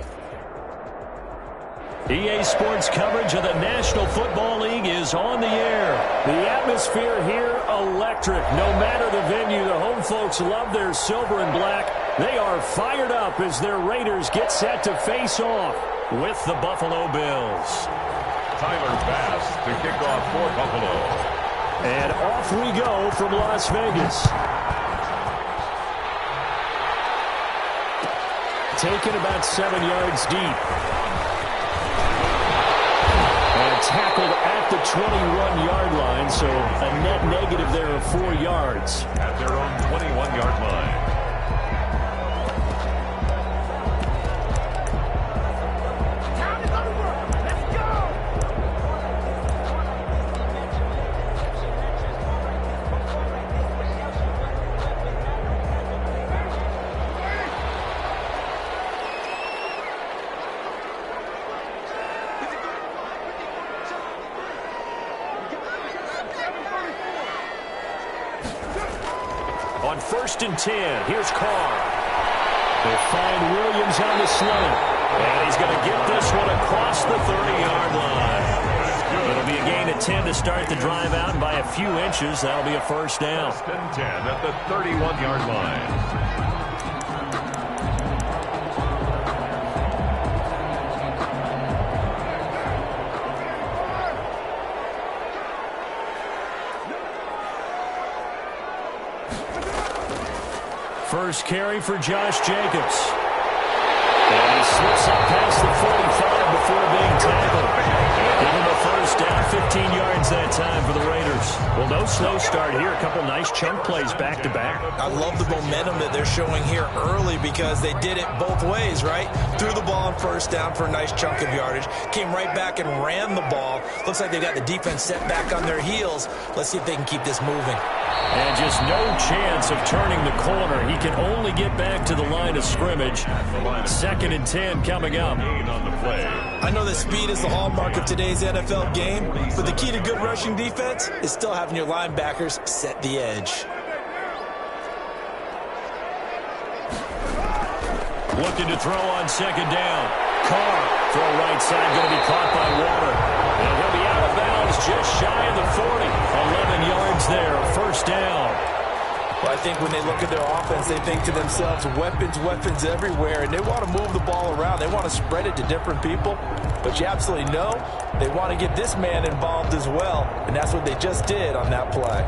EA Sports coverage of the National Football League is on the air. The atmosphere here, electric. No matter the venue, the home folks love their silver and black. They are fired up as their Raiders get set to face off with the Buffalo Bills. Tyler Bass to kick off for Buffalo. And off we go from Las Vegas. Taken about 7 yards deep. And tackled at the 21-yard line, so a net negative there of 4 yards. At their own 21-yard line. On 1st and 10, here's Carr. They find Williams on the slant. And he's going to get this one across the 30-yard line. It'll be a gain of 10 to start the drive out, and by a few inches, that'll be a first down. 1st and 10 at the 31-yard line. First carry for Josh Jacobs. And he slips up past the 45 before being tackled. Give him a first down, 15 yards that time for the Raiders. Well, no slow start here. A couple nice chunk plays back-to-back. I love the momentum that they're showing here early because they did it both ways, right? Threw the ball on first down for a nice chunk of yardage. Came right back and ran the ball. Looks like they got the defense set back on their heels. Let's see if they can keep this moving. And just no chance of turning the corner. He can only get back to the line of scrimmage. 2nd and 10 coming up. I know that speed is the hallmark of today's NFL game, but the key to good rushing defense is still having your linebackers set the edge. Looking to throw on 2nd down. Carr, throw right side, going to be caught by Water. And he'll be out of bounds just shy of the 40. 11 yards there, first down. Well, I think when they look at their offense, they think to themselves, weapons everywhere, and they want to move the ball around. They want to spread it to different people, but you absolutely know they want to get this man involved as well, and that's what they just did on that play.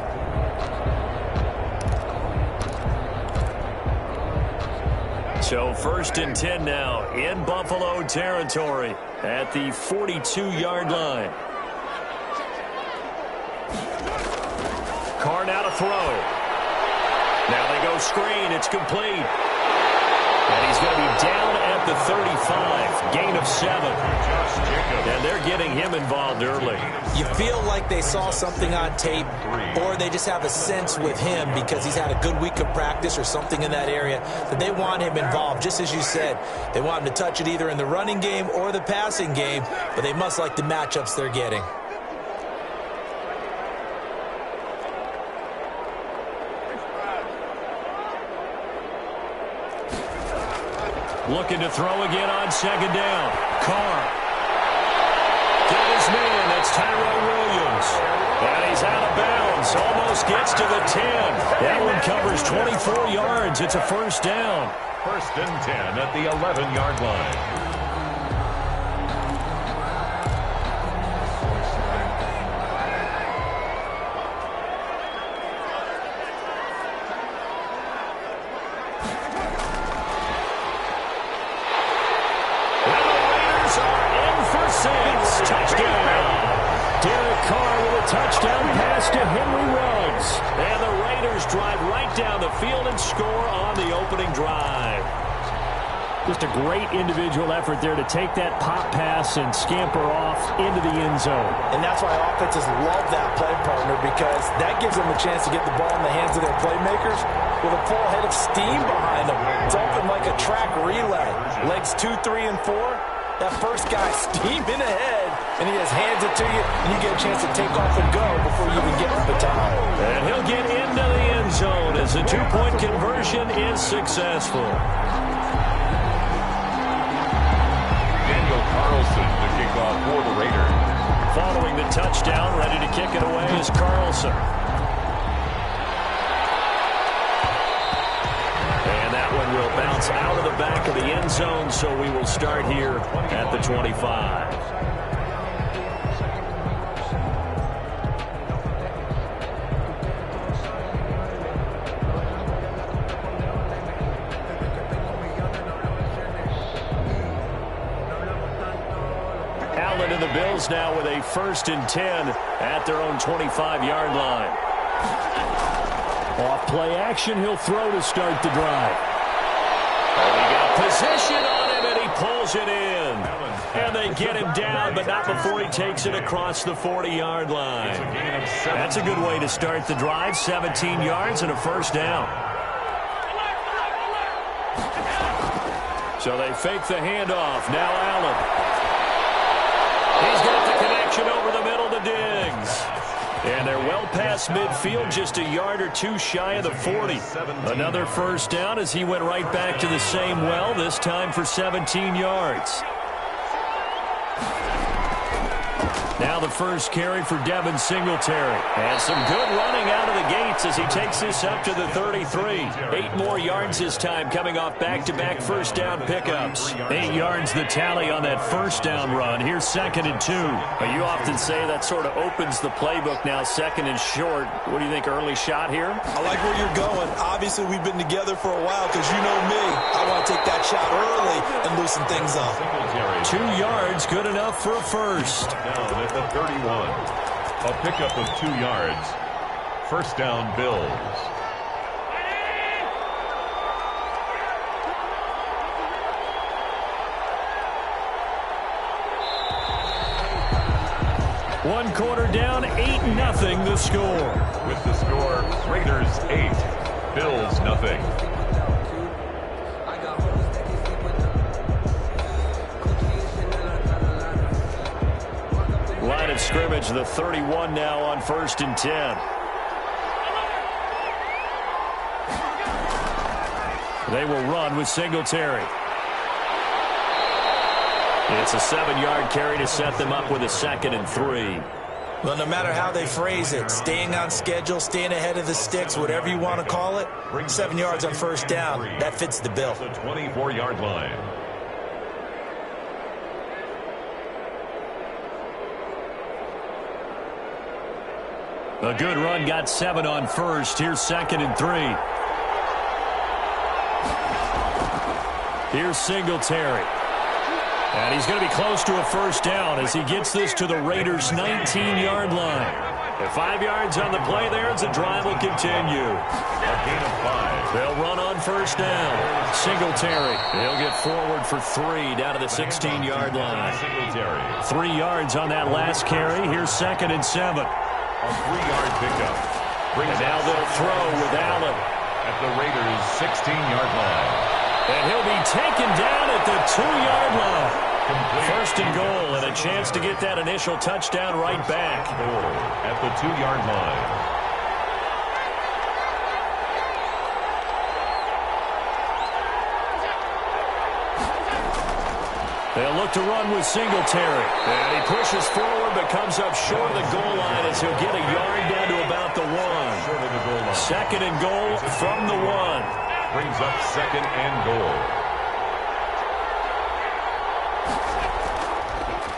So 1st and 10 now in Buffalo territory at the 42-yard line. Carr now to throw. Now they go screen. It's complete. And he's going to be down at the 35. Gain of 7. And they're getting him involved early. You feel like they saw something on tape, or they just have a sense with him because he's had a good week of practice or something in that area that they want him involved. Just as you said, they want him to touch it either in the running game or the passing game, but they must like the matchups they're getting. Looking to throw again on 2nd down. Carr. Got his man. That's Tyrell Williams. And he's out of bounds. Almost gets to the 10. That one covers 24 yards. It's a first down. 1st and 10 at the 11-yard line. Touchdown pass to Henry Ruggs. And the Raiders drive right down the field and score on the opening drive. Just a great individual effort there to take that pop pass and scamper off into the end zone. And that's why offenses love that play, partner, because that gives them a chance to get the ball in the hands of their playmakers with a full head of steam behind them. It's open like a track relay. Legs 2, 3, and 4. That first guy steaming ahead, and he just hands it to you, and you get a chance to take off and go before you even get to the baton. And he'll get into the end zone as the two-point conversion is successful. Carlson to kick off for the Raiders. Following the touchdown, ready to kick it away is Carlson. And that one will bounce out of the back of the end zone, so we will start here at the 25. And the Bills now with a 1st and 10 at their own 25-yard line. Off play action, he'll throw to start the drive. Oh, he got position on him, and he pulls it in. And they get him down, but not before he takes it across the 40-yard line. That's a good way to start the drive, 17 yards and a 1st down. So they fake the handoff. Now Allen. He's got the connection over the middle to Diggs. And they're well past midfield, just a yard or two shy of the 40. Another 1st down as he went right back to the same well, this time for 17 yards. Now the first carry for Devin Singletary. And some good running out of the gates as he takes this up to the 33. 8 more yards this time coming off back-to-back 1st down pickups. 8 yards the tally on that 1st down run. Here's 2nd and 2. You often say that sort of opens the playbook now, 2nd and short. What do you think, early shot here? I like where you're going. Obviously, we've been together for a while because you know me. I want to take that shot early and loosen things up. 2 yards, good enough for a 1st. Down at the 31. A pickup of 2 yards. 1st down, Bills. One quarter down, 8-0 the score. With the score, Raiders 8, Bills nothing. Line of scrimmage, the 31 now on 1st and 10. They will run with Singletary. It's a 7-yard carry to set them up with a 2nd and 3. Well, no matter how they phrase it, staying on schedule, staying ahead of the sticks, whatever you want to call it, 7 yards on 1st down, that fits the bill. The 24-yard line. A good run, got 7 on 1st. Here's 2nd and 3. Here's Singletary. And he's going to be close to a 1st down as he gets this to the Raiders' 19-yard line. At 5 yards on the play there, as the drive will continue. A gain of 5. They'll run on 1st down. Singletary. He'll get forward for 3 down to the 16-yard line. Singletary. 3 yards on that last carry. Here's 2nd and 7. A 3-yard pickup. And now they'll throw with Allen. At the Raiders' 16-yard line. And he'll be taken down at the 2-yard line. Complete. 1st and goal, and a chance to get that initial touchdown right back. At the 2-yard line. They'll look to run with Singletary. And he pushes forward, but comes up short of the goal line as he'll get a yard down to about the 1. Short of the goal line. 2nd and goal from the 1. Brings up 2nd and goal.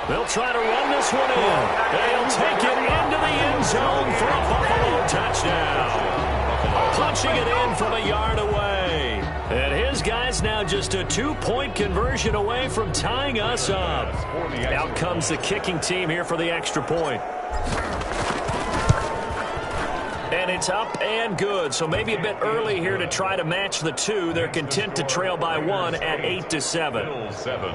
They'll try to run this one in. They'll take it into the end zone for a Buffalo touchdown. Punching it in from a yard away. And his guy's now just a 2-point conversion away from tying us up. Out comes the kicking team here for the extra point. And it's up and good. So maybe a bit early here to try to match the two. They're content to trail by 1 at 8-7. Bills 7.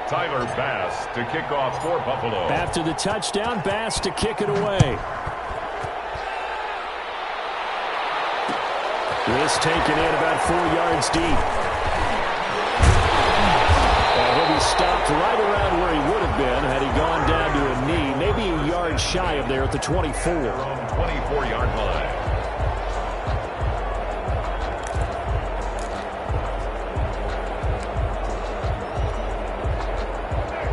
Tyler Bass to kick off for Buffalo. After the touchdown, Bass to kick it away. This taken in about 4 yards deep. And he'll be stopped right around where he would have been had he gone down to a knee, maybe a yard shy of there at the 24. From 24-yard line.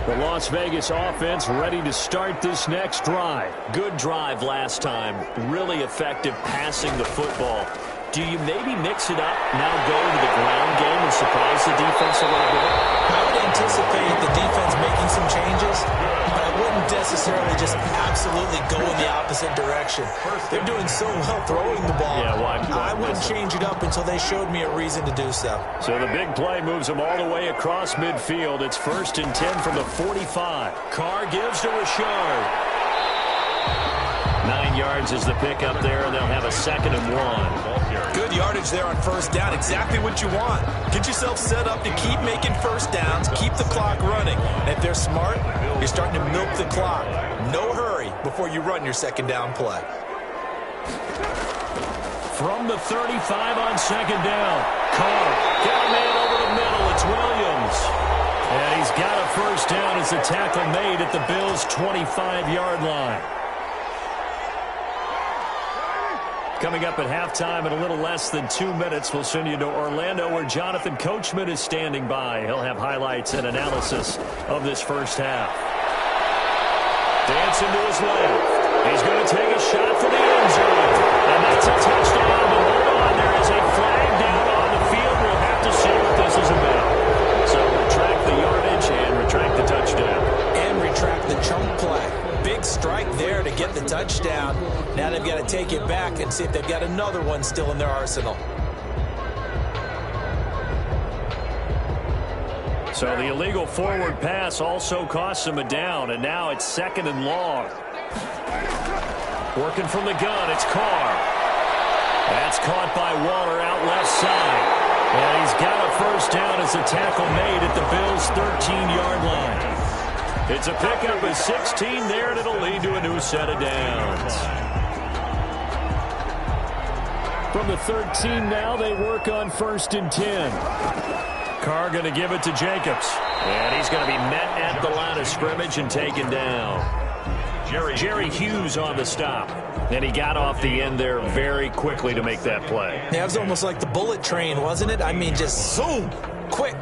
The Las Vegas offense ready to start this next drive. Good drive last time. Really effective passing the football. Do you maybe mix it up, now go to the ground game and surprise the defense a little bit? I would anticipate the defense making some changes, but I wouldn't necessarily just absolutely go in the opposite direction. They're doing so well throwing the ball. Yeah, well, I wouldn't change it up until they showed me a reason to do so. So the big play moves them all the way across midfield. It's 1st and 10 from the 45. Carr gives to Richard. 9 yards is the pickup there, and they'll have a 2nd and 1. Good yardage there on 1st down. Exactly what you want. Get yourself set up to keep making 1st downs, keep the clock running. And if they're smart, you're starting to milk the clock. No hurry before you run your 2nd down play. From the 35 on 2nd down. Carr, got a man over the middle. It's Williams. And he's got a 1st down as the tackle made at the Bills' 25-yard line. Coming up at halftime in a little less than 2 minutes, we'll send you to Orlando where Jonathan Coachman is standing by. He'll have highlights and analysis of this first half. Dancing to his left. He's going to take a shot for the end zone. And that's a touchdown. But hold on, there is a flag down on the field. We'll have to see what this is about. So retract the yardage and retract the touchdown. And retract the chunk play. Big strike there to get the touchdown. Now they've got to take it back and see if they've got another one still in their arsenal. So the illegal forward pass also costs them a down, and now it's 2nd and long. Working from the gun, it's Carr. That's caught by Waller out left side. And he's got a 1st down as the tackle made at the Bills' 13-yard line. It's a pickup of 16 there, and it'll lead to a new set of downs. From the 13 now, they work on 1st and 10. Carr going to give it to Jacobs. And he's going to be met at the line of scrimmage and taken down. Jerry Hughes on the stop. And he got off the end there very quickly to make that play. Yeah, it was almost like the bullet train, wasn't it? I mean, just zoom. Quick.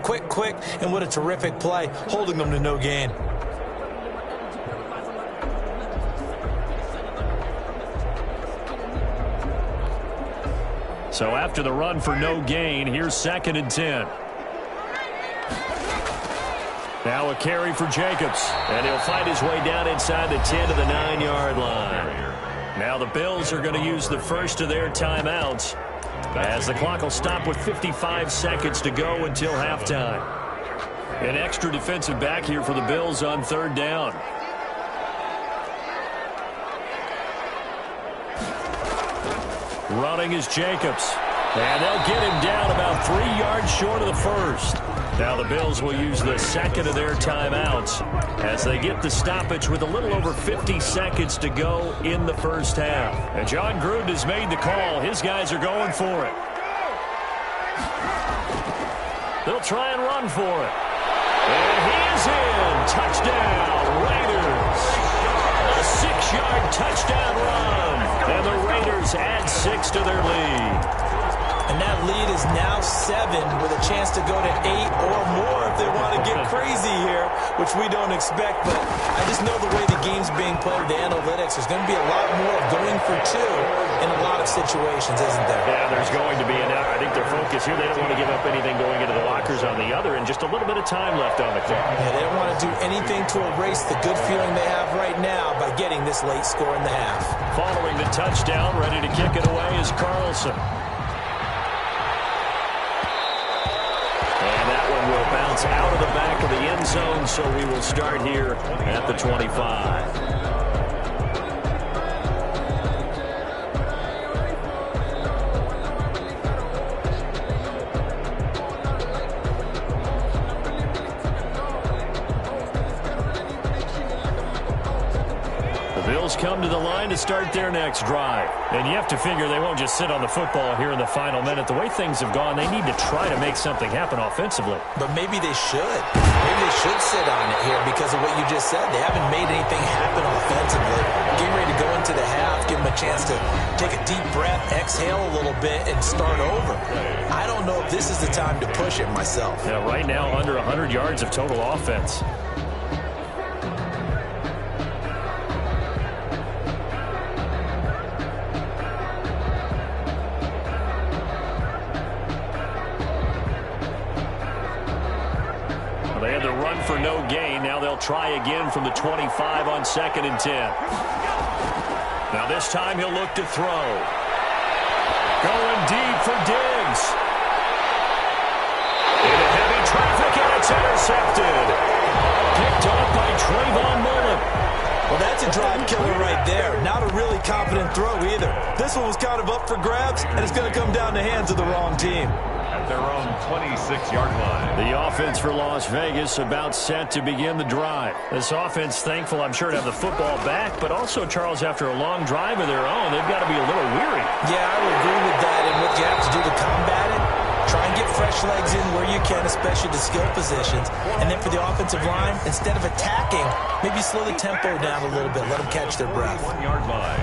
And what a terrific play, holding them to no gain. So after the run for no gain, here's 2nd and 10. Now a carry for Jacobs. And he'll fight his way down inside the 10 to the 9-yard line. Now the Bills are going to use the first of their timeouts as the clock will stop with 55 seconds to go until halftime. An extra defensive back here for the Bills on 3rd down. Running is Jacobs. And they'll get him down about 3 yards short of the 1st. Now the Bills will use the 2nd of their timeouts as they get the stoppage with a little over 50 seconds to go in the first half. And John Gruden has made the call. His guys are going for it. They'll try and run for it. And he is in. Touchdown, Raiders. A 6-yard touchdown run. And the Raiders add 6 to their lead. And that lead is now 7 with a chance to go to 8 or more if they want to get crazy here, which we don't expect. But I just know the way the game's being played, the analytics, there's going to be a lot more of going for 2 in a lot of situations, isn't there? Yeah, there's going to be. And I think their focus here, they don't want to give up anything going into the lockers on the other, and just a little bit of time left on the clock. Yeah, they don't want to do anything to erase the good feeling they have right now by getting this late score in the half. Following the touchdown, ready to kick it away is Carlson. bounce out of the back of the end zone, so we will start here at the 25. Bills come to the line to start their next drive. And you have to figure they won't just sit on the football here in the final minute. The way things have gone, they need to try to make something happen offensively. But maybe they should. Maybe they should sit on it here because of what you just said. They haven't made anything happen offensively. Getting ready to go into the half, give them a chance to take a deep breath, exhale a little bit, and start over. I don't know if this is the time to push it myself. Yeah, right now under 100 yards of total offense. They had the run for no gain. Now they'll try again from the 25 on 2nd and 10. Now this time he'll look to throw. Going deep for Diggs. Into heavy traffic, and it's intercepted. Picked off by Trayvon Mullen. Well, that's a drive killer right there. Not a really confident throw either. This one was kind of up for grabs, and it's going to come down the hands of the wrong team. At their own 26-yard line. The offense for Las Vegas about set to begin the drive. This offense thankful, I'm sure, to have the football back, but also, Charles, after a long drive of their own, they've got to be a little weary. Yeah, I would agree with that, and what you have to do to combat it, try and get fresh legs in where you can, especially the skill positions. And then for the offensive line, instead of attacking, maybe slow the tempo down a little bit. Let them catch their breath. 1-yard line.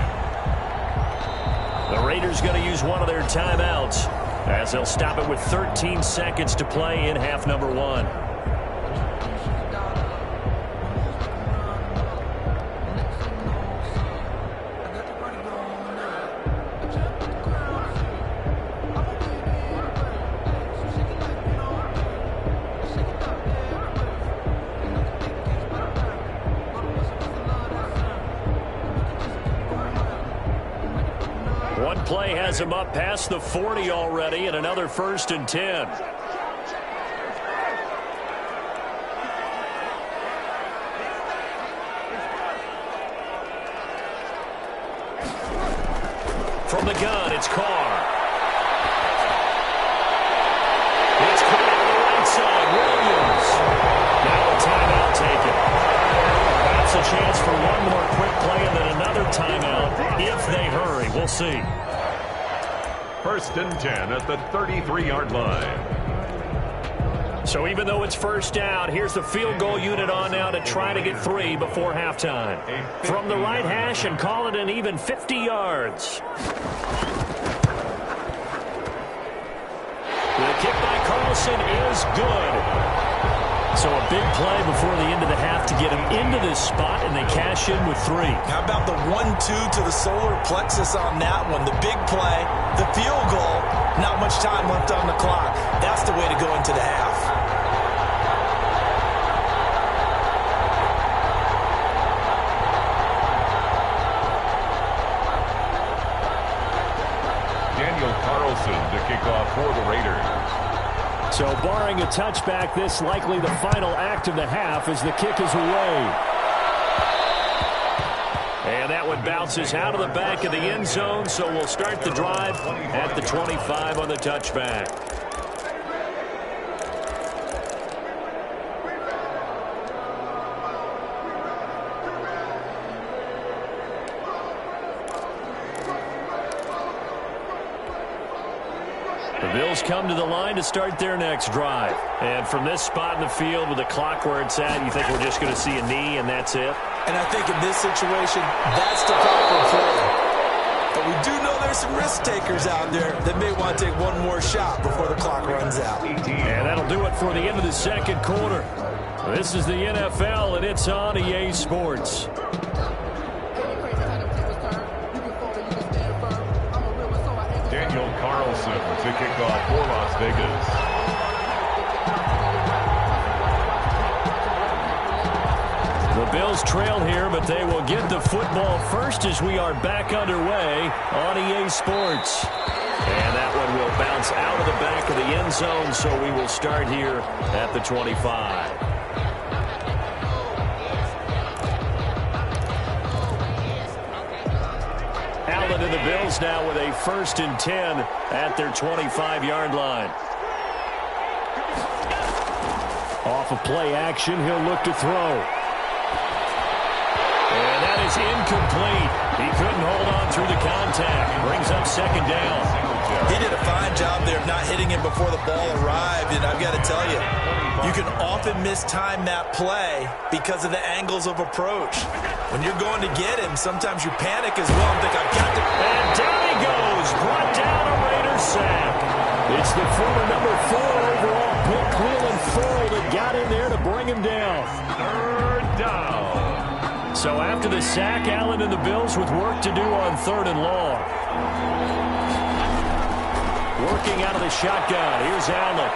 The Raiders going to use one of their timeouts as they'll stop it with 13 seconds to play in half number 1. One play has him up past the 40 already, and another 1st and 10. From the gun, it's Carr. It's caught on the right side, Williams. Now a timeout taken. That's a chance for one more quick play and then another timeout if they hurry. We'll see. 1st and 10 at the 33-yard line. So even though it's first down, here's the field goal unit on now to try to get 3 before halftime. From the right hash and call it an even 50 yards. The kick by Carlson is good. So a big play before the end of the half to get him into this spot, and they cash in with 3. How about the 1-2 to the solar plexus on that one? The big play, the field goal, not much time left on the clock. That's the way to go into the half. Daniel Carlson to kick off for the Raiders. So barring a touchback, this likely the final act of the half as the kick is away. And that one bounces out of the back of the end zone, so we'll start the drive at the 25 on the touchback. The Bills come to the line to start their next drive. And from this spot in the field with the clock where it's at, you think we're just going to see a knee and that's it? And I think in this situation, that's the proper play. But we do know there's some risk takers out there that may want to take one more shot before the clock runs out. And that'll do it for the end of the second quarter. This is the NFL, and it's on EA Sports. Daniel Carlson to kick off for Las Vegas. The Bills trail here, but they will get the football first as we are back underway on EA Sports. And that one will bounce out of the back of the end zone, so we will start here at the 25. Allen and the Bills now with a 1st and 10 at their 25-yard line. Off of play action, he'll look to throw. And that is incomplete. He couldn't hold on through the contact. Brings up 2nd down. He did a fine job there of not hitting him before the ball arrived, and I've got to tell you, you can often mistime that play because of the angles of approach. When you're going to get him, sometimes you panic as well and think, I've got to... And down he goes. Brought down a Raiders sack. It's the former number 4 overall pick, Cleveland Ferrell, that got in there to bring him down. 3rd down. So after the sack, Allen and the Bills with work to do on 3rd and long. Working out of the shotgun. Here's Allen.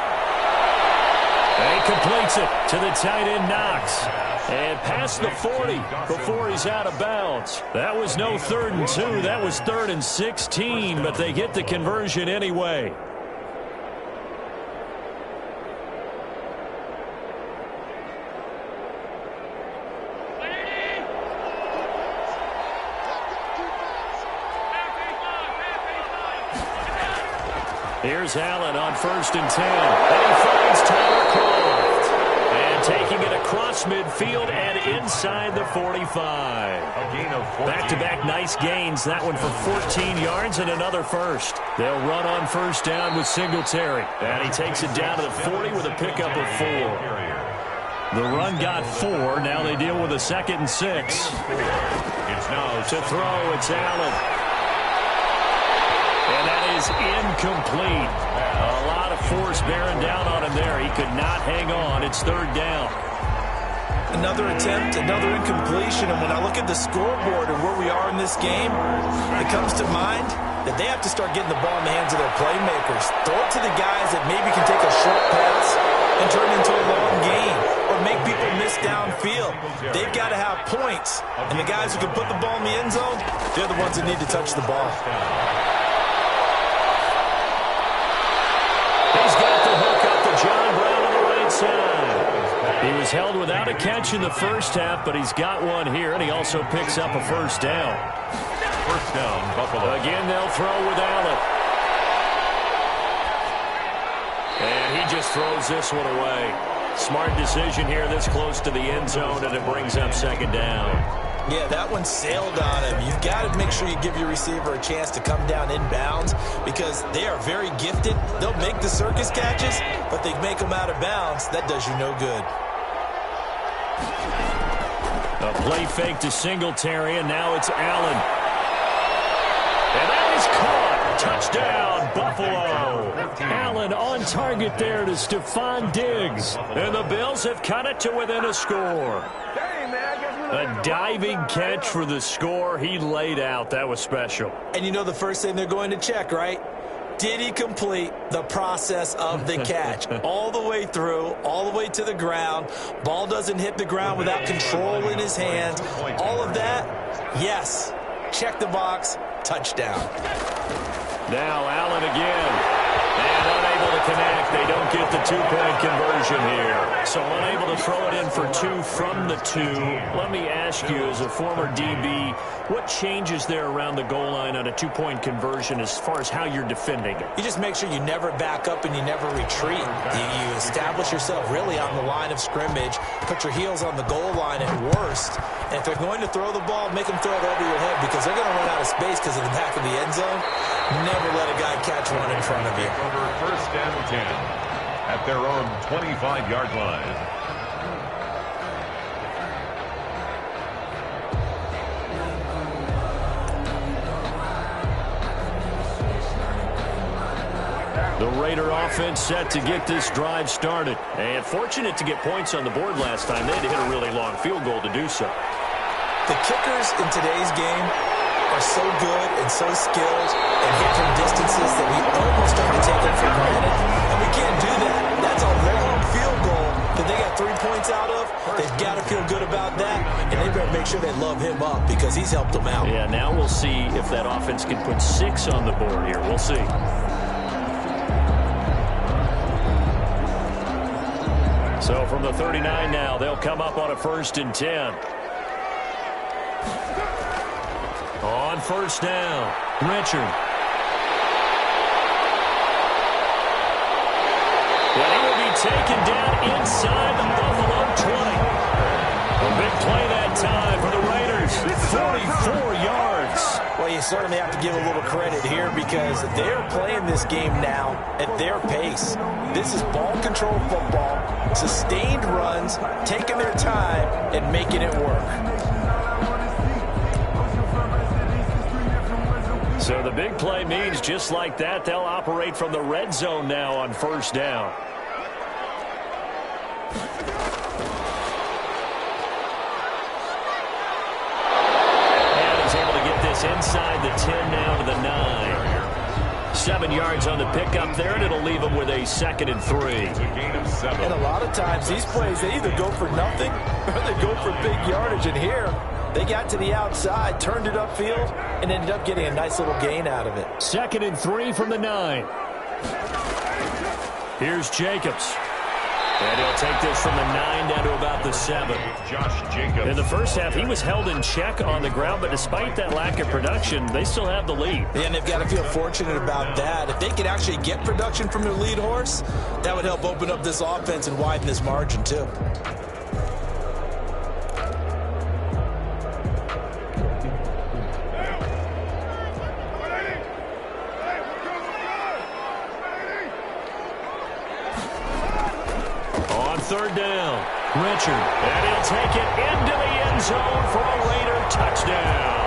And he completes it to the tight end, Knox. And past the 40 before he's out of bounds. That was no 3rd and 2. That was 3rd and 16, but they get the conversion anyway. Here's Allen on 1st and 10. And he finds Tyler Croft. And taking it across midfield and inside the 45. A gain of 14. Back-to-back nice gains. That one for 14 yards and another 1st. They'll run on 1st down with Singletary. And he takes it down to the 40 with a pickup of 4. The run got 4. Now they deal with a 2nd and 6. It's now to throw. It's Allen. And that is incomplete. A lot of force bearing down on him there. He could not hang on. It's 3rd down. Another attempt, another incompletion. And when I look at the scoreboard and where we are in this game, it comes to mind that they have to start getting the ball in the hands of their playmakers. Throw it to the guys that maybe can take a short pass and turn it into a long gain or make people miss downfield. They've got to have points. And the guys who can put the ball in the end zone, they're the ones that need to touch the ball. He's got the hook up to John Brown on the right side. He was held without a catch in the 1st half, but he's got one here, and he also picks up a 1st down. 1st down, Buffalo. Again, they'll throw with Allen. And he just throws this one away. Smart decision here this close to the end zone, and it brings up 2nd down. Yeah, that one sailed on him. You've got to make sure you give your receiver a chance to come down inbounds because they are very gifted. They'll make the circus catches, but they make them out of bounds. That does you no good. A play fake to Singletary, and now it's Allen. And that is caught. Touchdown, Buffalo. Allen on target there to Stephon Diggs. And the Bills have cut it to within a score. A diving catch for the score. He laid out. That was special. And you know the first thing they're going to check, right? Did he complete the process of the catch? All the way through, all the way to the ground. Ball doesn't hit the ground without control in his hands. All of that, yes. Check the box. Touchdown. Now Allen again. And unable to connect. They don't get the 2-point conversion here. So unable to throw it in for 2 from the 2. Let me ask you, as a former DB, what changes there around the goal line on a 2-point conversion as far as how you're defending it? You just make sure you never back up and you never retreat. You establish yourself really on the line of scrimmage, put your heels on the goal line at worst, and if they're going to throw the ball, make them throw it over your head because they're going to run out of space because of the back of the end zone. Never let a guy catch one in front of you. Over 1st and 10 at their own 25-yard line. The Raider offense set to get this drive started. And fortunate to get points on the board last time. They had to hit a really long field goal to do so. The kickers in today's game are so good and so skilled and hit from distances that we almost start to take them for granted. And we can't do that. That's a long field goal that they got 3 points out of, they've got to feel good about that, and they better make sure they love him up because he's helped them out. Yeah, now we'll see if that offense can put 6 on the board here. We'll see. So from the 39 now, they'll come up on a 1st and 10. On 1st down, Richard. And he will be taken down inside the Buffalo 20. A big play that time for the Raiders. 44 yards. Well, you certainly have to give a little credit here because they're playing this game now at their pace. This is ball control football, sustained runs, taking their time and making it work. So the big play means just like that, they'll operate from the red zone now on 1st down. And he's able to get this inside the 10 now to the 9. 7 yards on the pickup there, and it'll leave him with a 2nd and 3. It's a gain of 7. And a lot of times these plays, they either go for nothing or they go for big yardage. And here, they got to the outside, turned it upfield, and ended up getting a nice little gain out of it. 2nd and 3 from the 9. Here's Jacobs. And he'll take this from the 9 down to about the 7. Josh Jacobs. In the first half, he was held in check on the ground, but despite that lack of production, they still have the lead. Yeah, and they've got to feel fortunate about that. If they could actually get production from their lead horse, that would help open up this offense and widen this margin, too. On 3rd down, Richard. And he'll take it into the end zone for a Raider touchdown.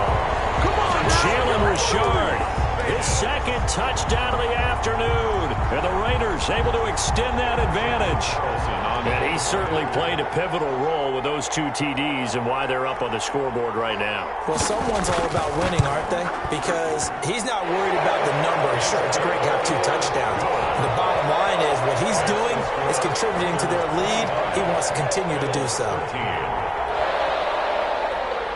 Come on, Jalen Richard. His 2nd touchdown of the afternoon. And the Raiders able to extend that advantage. And he certainly played a pivotal role with those 2 TDs and why they're up on the scoreboard right now. Well, someone's all about winning, aren't they? Because he's not worried about the number. Sure, it's great to have 2 touchdowns. The bottom line is what he's doing is contributing to their lead. He wants to continue to do so.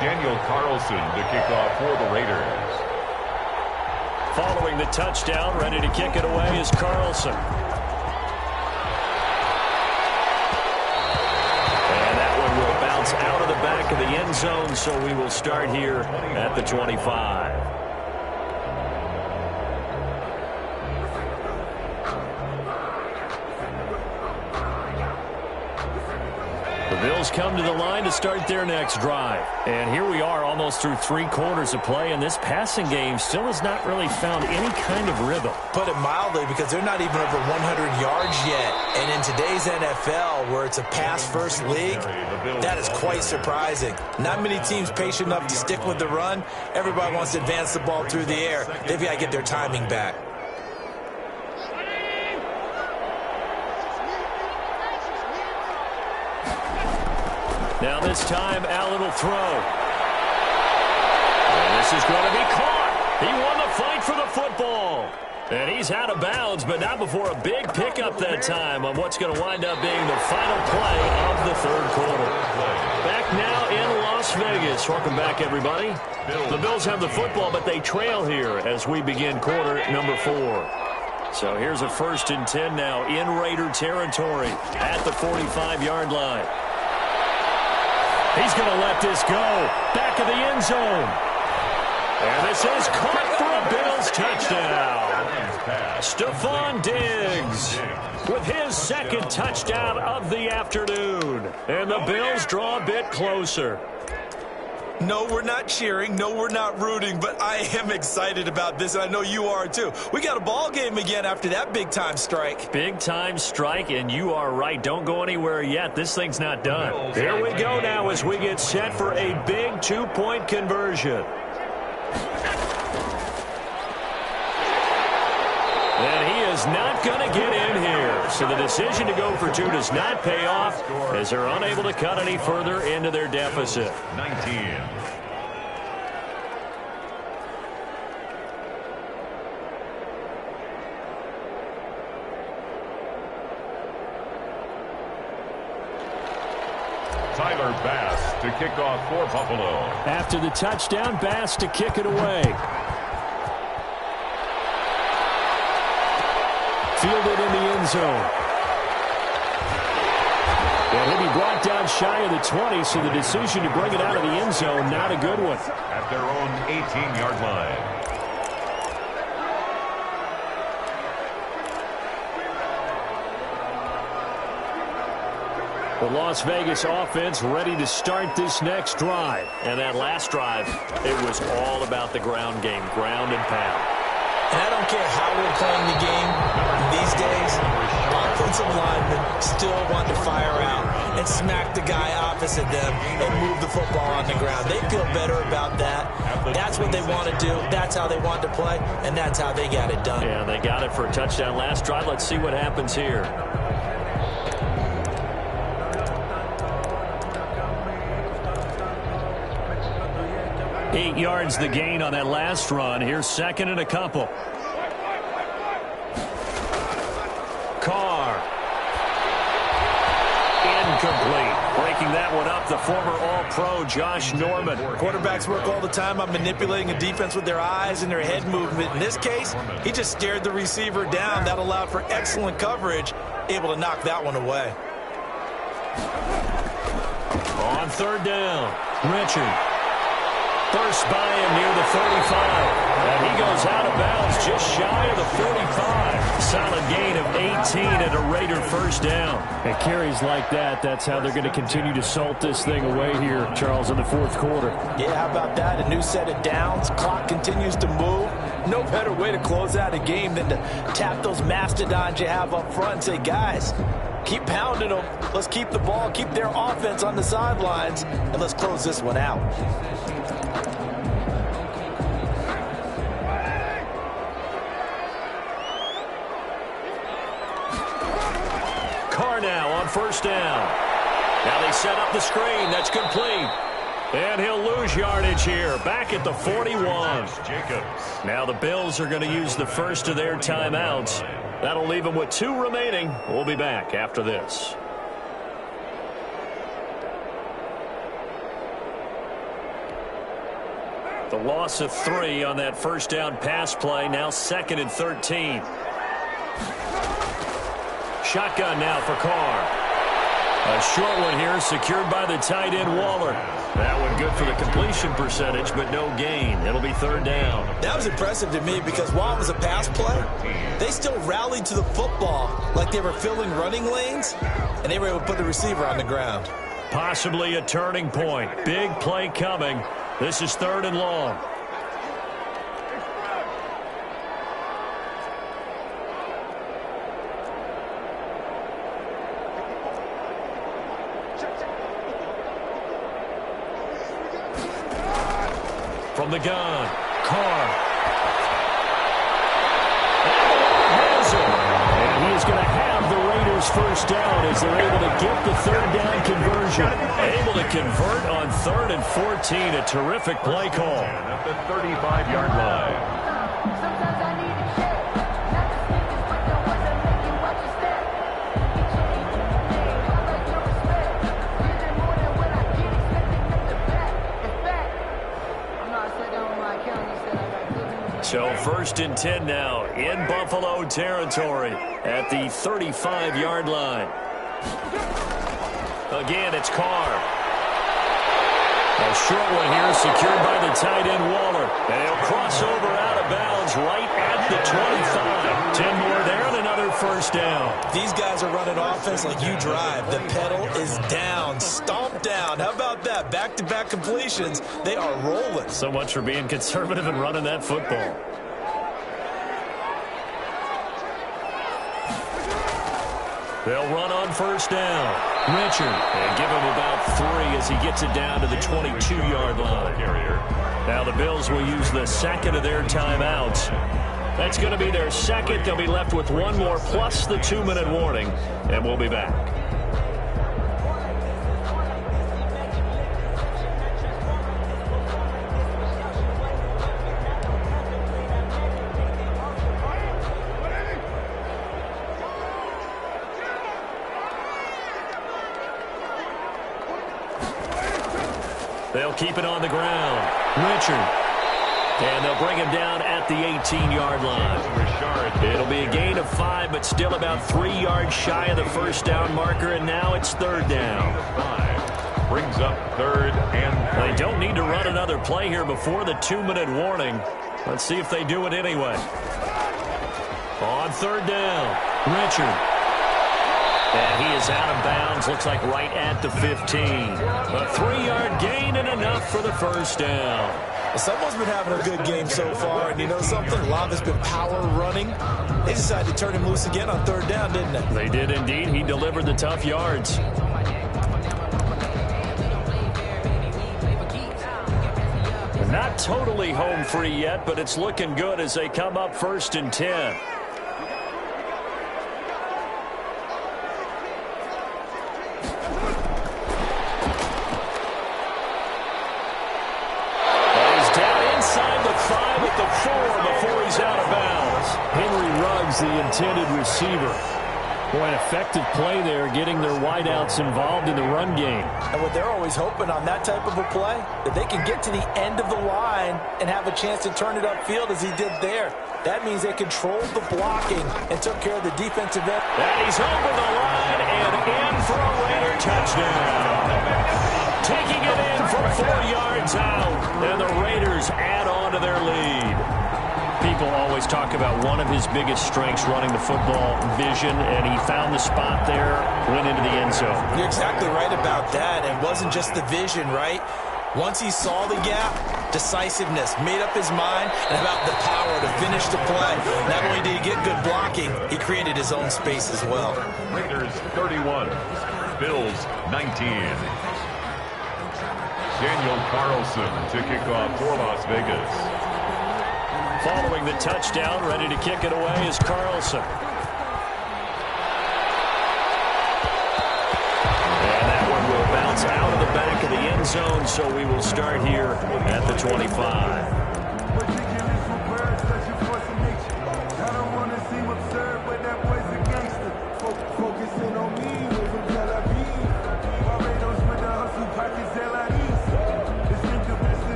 Daniel Carlson to kick off for the Raiders. Following the touchdown, ready to kick it away is Carlson. And that one will bounce out of the back of the end zone, so we will start here at the 25. The Bills come to the line to start their next drive. And here we are almost through 3 quarters of play, and this passing game still has not really found any kind of rhythm. Put it mildly, because they're not even over 100 yards yet. And in today's NFL, where it's a pass-first league, that is quite surprising. Not many teams patient enough to stick with the run. Everybody wants to advance the ball through the air. They've got to get their timing back. Now this time, Allen will throw. And this is going to be caught. He won the fight for the football. And he's out of bounds, but not before a big pickup that time on what's going to wind up being the final play of the 3rd quarter. Back now in Las Vegas. Welcome back, everybody. The Bills have the football, but they trail here as we begin quarter number 4. So here's a 1st and 10 now in Raider territory at the 45-yard line. He's going to let this go. Back of the end zone. And this is caught for a Bills touchdown. Stephon Diggs with his 2nd touchdown of the afternoon. And the Bills draw a bit closer. No, we're not cheering. No, we're not rooting. But I am excited about this, and I know you are too. We got a ball game again after that big-time strike. Big-time strike, and you are right. Don't go anywhere yet. This thing's not done. Here we go now as we get set for a big 2-point conversion. And he is not going to get in here. So the decision to go for 2 does not pay off as they're unable to cut any further into their deficit. 19. Tyler Bass to kick off for Buffalo. After the touchdown, Bass to kick it away. Fielded in the end zone. And he'll be brought down shy of the 20, so the decision to bring it out of the end zone, not a good one. At their own 18-yard line. The Las Vegas offense ready to start this next drive. And that last drive, it was all about the ground game, ground and pound. And I don't care how we're playing the game these days, offensive linemen still want to fire out and smack the guy opposite them and move the football on the ground. They feel better about that. That's what they want to do. That's how they want to play, and that's how they got it done. Yeah, they got it for a touchdown last drive. Let's see what happens here. Eight yards the gain on that last run. Here's second and a couple. Carr. Incomplete. Breaking that one up, the former All-Pro Josh Norman. Quarterbacks work all the time on manipulating a defense with their eyes and their head movement. In this case, he just stared the receiver down. That allowed for excellent coverage, able to knock that one away. On third down, Richard. First by him near the 35. And he goes out of bounds just shy of the 45. Solid gain of 18 and a Raider first down. And carries like that, that's how they're going to continue to salt this thing away here, Charles, in the fourth quarter. Yeah, how about that? A new set of downs. Clock continues to move. No better way to close out a game than to tap those mastodons you have up front and say, guys, keep pounding them. Let's keep the ball, keep their offense on the sidelines, and let's close this one out. Carr now on first down. Now they set up the screen. That's complete. And he'll lose yardage here. Back at the 41. Jacobs. Now the Bills are going to use the first of their timeouts. That'll leave them with 2 remaining. We'll be back after this. The loss of 3 on that first down pass play. Now 2nd and 13. Shotgun now for Carr. A short one here, secured by the tight end Waller. That one good for the completion percentage, but no gain. It'll be third down. That was impressive to me because while it was a pass play, they still rallied to the football like they were filling running lanes, and they were able to put the receiver on the ground. Possibly a turning point. Big play coming. This is 3rd and long. From the gun, Carr. And he is going to have the Raiders first down as they're able to get the 3rd down conversion. Able to convert on 3rd and 14. A terrific play call. At the 35-yard line. Sometimes I need to check. Not the sneakers, but the ones that make you watch your step. Each and every day, I like your respect. Giving more than what I get, expecting them to back. In fact, I'm not sitting down with my account. He said I got good news. So 1st and 10 now in Buffalo territory at the 35-yard line. Again, it's Carr. A short one here, secured by the tight end Waller. And he'll cross over out of bounds right at the 25. 10 more there and another first down. These guys are running offense like you drive. The pedal is down, stomp down. How about that? Back-to-back completions. They are rolling. So much for being conservative and running that football. They'll run on first down. Richard, and give him about 3 as he gets it down to the 22-yard line. Now the Bills will use the 2nd of their timeouts. That's going to be their 2nd. They'll be left with 1 more plus the 2-minute warning, and we'll be back. They'll keep it on the ground. Richard. And they'll bring him down at the 18-yard line. It'll be a gain of 5, but still about 3 yards shy of the first down marker, and now it's third down. 5 brings up third and They don't need to run another play here before the 2-minute warning. Let's see if they do it anyway. On third down, Richard. And he is out of bounds, looks like right at the 15. A 3-yard gain and enough for the first down. Someone's been having a good game so far, and you know something? A lot of it's been power running. They decided to turn him loose again on third down, didn't they? They did indeed. He delivered the tough yards. Not totally home free yet, but it's looking good as they come up 1st and 10. Before he's out of bounds. Henry Ruggs, the intended receiver. Boy, an effective play there, getting their wideouts involved in the run game. And what they're always hoping on that type of a play, that they can get to the end of the line and have a chance to turn it upfield as he did there. That means they controlled the blocking and took care of the defensive end. And he's over the line and in for a Raider touchdown. Taking it in from 4 yards out, and the Raiders add on to their lead. People always talk about one of his biggest strengths running the football, vision, and he found the spot there, went into the end zone. You're exactly right about that. It wasn't just the vision, right? Once he saw the gap, decisiveness, made up his mind, and about the power to finish the play. Not only did he get good blocking, he created his own space as well. Raiders 31, Bills 19. Daniel Carlson to kick off for Las Vegas. Following the touchdown, ready to kick it away is Carlson. And that one will bounce out of the back of the end zone, so we will start here at the 25.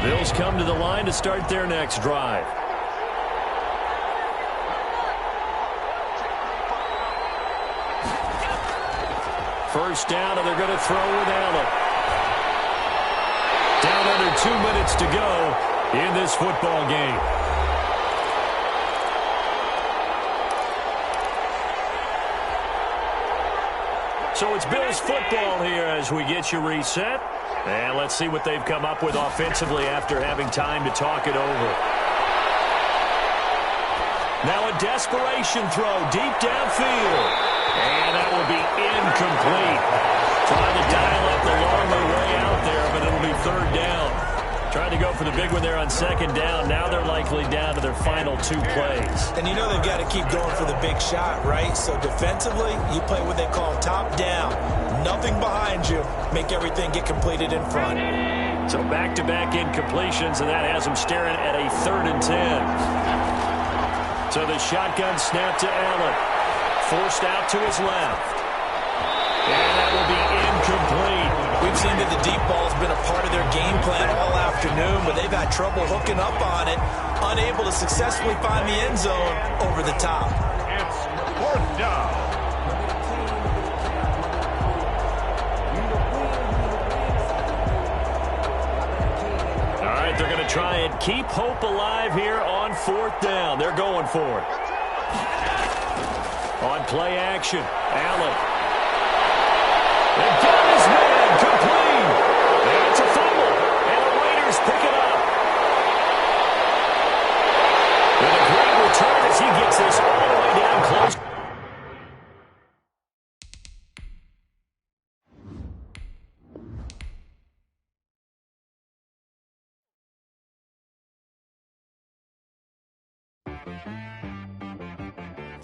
Bills come to the line to start their next drive. First down, and they're going to throw with Allen. Down under 2 minutes to go in this football game. So it's Bills football here as we get you reset. And let's see what they've come up with offensively after having time to talk it over. Now a desperation throw deep downfield. And that will be incomplete. Trying to dial up the longer way out there, but it'll be third down. Trying to go for the big one there on second down. Now they're likely down to their final 2 plays. And you know they've got to keep going for the big shot, right? So defensively, you play what they call top down. Nothing behind you. Make everything get completed in front. So back-to-back incompletions, and that has them staring at a 3rd and 10. So the shotgun snap to Allen. Forced out to his left. And that will be incomplete. We've seen that the deep ball has been a part of their game plan all afternoon, but they've had trouble hooking up on it, unable to successfully find the end zone over the top. It's 4th down. They're going to try and keep hope alive here on 4th down. They're going for it. On play action, Allen. They've got his man complete. And it's a fumble. And the Raiders pick it up. And a great return as he gets this all the way down close.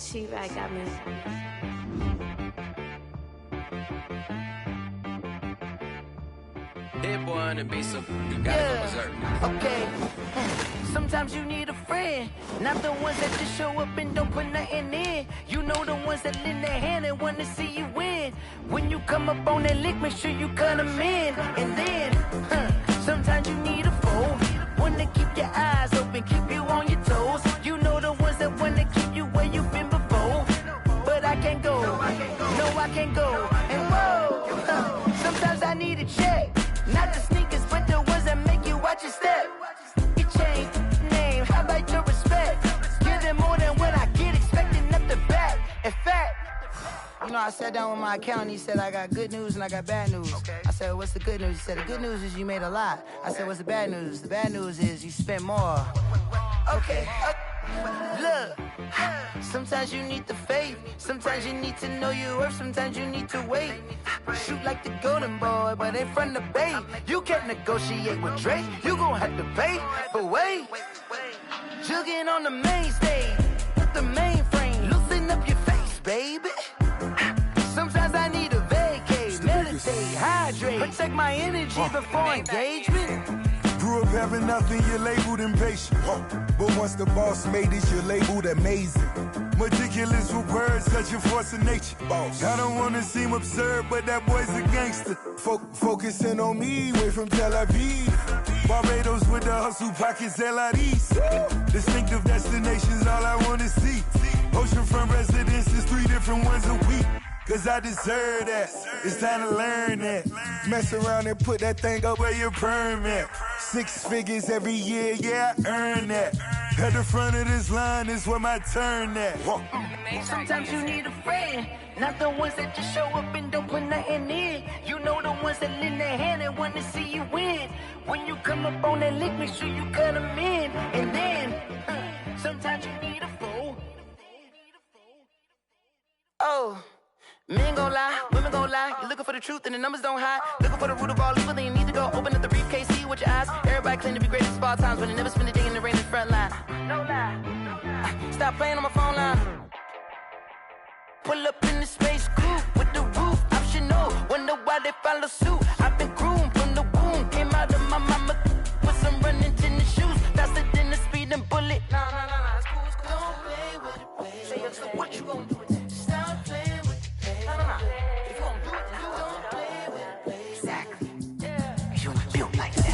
She-Rag got me. Hit boy on the beat, so you gotta go berserk. Okay. Sometimes you need a friend, not the ones that just show up and don't put nothing in. You know the ones that lend their hand and want to see you win. When you come up on that lick, make sure you cut them in. And then, sometimes you need a foe, one to keep your eyes open, keep you on your toes. You know the ones that want to keep you where you've been before. But I can't go, no I can't go. And whoa, sometimes I need a check, not the sneakers, but the ones that make you watch your step. You change name, how about your respect? Give them more than what I get, expecting up the back. In fact, you know, I sat down with my accountant, he said, I got good news and I got bad news. Okay. I said, what's the good news? He said, the good news is you made a lot. I said, what's the bad news? The bad news is you spent more. Okay. Look, sometimes you need the faith, sometimes you need to know your worth, sometimes you need to wait. Shoot like the golden boy, but ain't from the bay. You can't negotiate with Drake, you gon' have to pay. But wait, jugging on the main stage, with the mainframe, loosen up your face, baby. Sometimes I need a vacate, meditate, hydrate, protect my energy before engagement. Grew up having nothing, you're labeled impatient. But once the boss made it, you're labeled amazing. Meticulous with words, such a force of nature. I don't wanna seem absurd, but that boy's a gangster. Focusing on me, way from Tel Aviv. Barbados with the hustle pockets, LIDs. Distinctive destinations, all I wanna see. Oceanfront residences, 3 different ones a week. Cause I deserve that, it's time to learn that. Mess around and put that thing up where your permit. 6 figures every year, yeah, I earn that. At the front of this line is where my turn at. Sometimes you need a friend, not the ones that just show up and don't put nothing in. You know the ones that lend their hand and want to see you win. When you come up on that lick, make sure you cut them in. And then, sometimes you need a foe. Oh. Men gon' lie, women gon' lie. You're looking for the truth and the numbers don't hide. Looking for the root of all evil, then you need to go open up the briefcase, see with your eyes. Everybody claim to be great at small times, but they never spend a day in the rain in the front line. No lie. Stop playing on my phone line. Pull up in the space coupe with the roof optional. Wonder why they follow suit. I've been groomed from the womb. Came out of my mama with some running tennis shoes. Faster than the speeding bullet. Nah, it's cool, it's cool. Don't play with it, baby. Say so what you gon' do with it? Stop playing with it. If you gon' do it, then don't play with it, baby. Exactly. Yeah. You ain't built like that.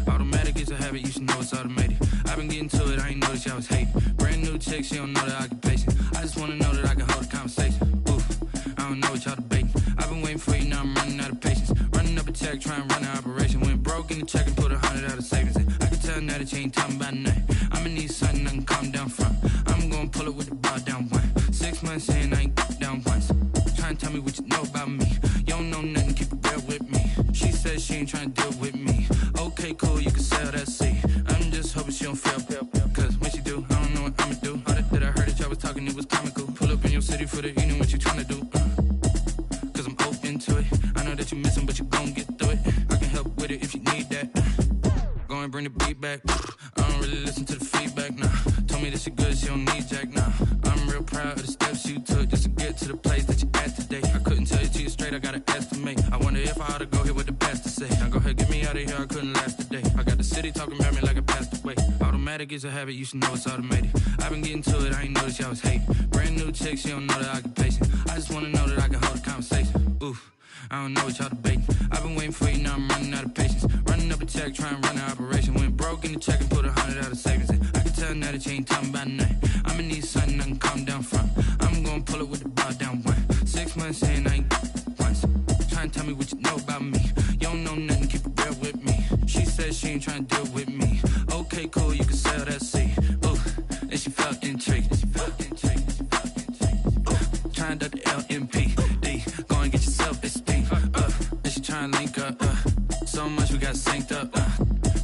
Automatic is a habit, you should know it's automated. I've been getting to it, I ain't noticed y'all was hating. Brand new chick, she don't know the occupation. I just wanna know that I can hold a conversation. Oof, I don't know what y'all debating. I've been waiting for you, now I'm running out of patience. Running up a check, trying to run an operation. Went broke in the check and put 100 out of savings in. I can tell now that you ain't talking about nothing. I'ma need something I can calm down from. I'm gonna pull it with the bar down one. 6 months in, I ain't down once. Trying to tell me what you know about me. You don't know nothing, keep it real with me. She said she ain't trying to deal with me. Okay, cool, you can sell that seat. I'm just hoping she don't fail. Cause when she do, I don't know what I'ma do. All that I heard that y'all was talking, it was comical. Pull up in your city for the evening, what you trying to do? Cause I'm open to it. I know that you missing, but you gon' get through it. I can help with it if you need that. Go and bring the beat back. I don't really listen to the feedback, nah. Told me that she good, she don't need jack, nah. I'm real proud of the steps you took just to get to the place that you at today. I couldn't tell you to you straight, I gotta estimate. I wonder if I ought to go here with the pastor say. Now go ahead, get me out of here, I couldn't last today. I got the city talking about me like I passed away. Automatic is a habit, you should know it's automated. I've been getting to it, I ain't noticed y'all was hating. Brand new chick, she don't know the occupation. I just wanna know that I can hold a conversation. Oof, I don't know what y'all debating. I've been waiting for you, now I'm running out of patience. Running up a check, trying to run an operation. Went broke in the check and put 100 out of savings in. I can tell now that you ain't talking about nothing. I'ma need something I can calm down from. I'm gonna pull it with the bar down one. 6 months in, I ain't once. Trying to tell me what you know about me. You don't know nothing, keep it real with me. She said she ain't trying to deal with me. Okay, cool, you can sell that seat. Ooh, and she felt intrigued. Trying to the LMPD. Go and get yourself esteemed. And she trying to link up. So much we got synced up.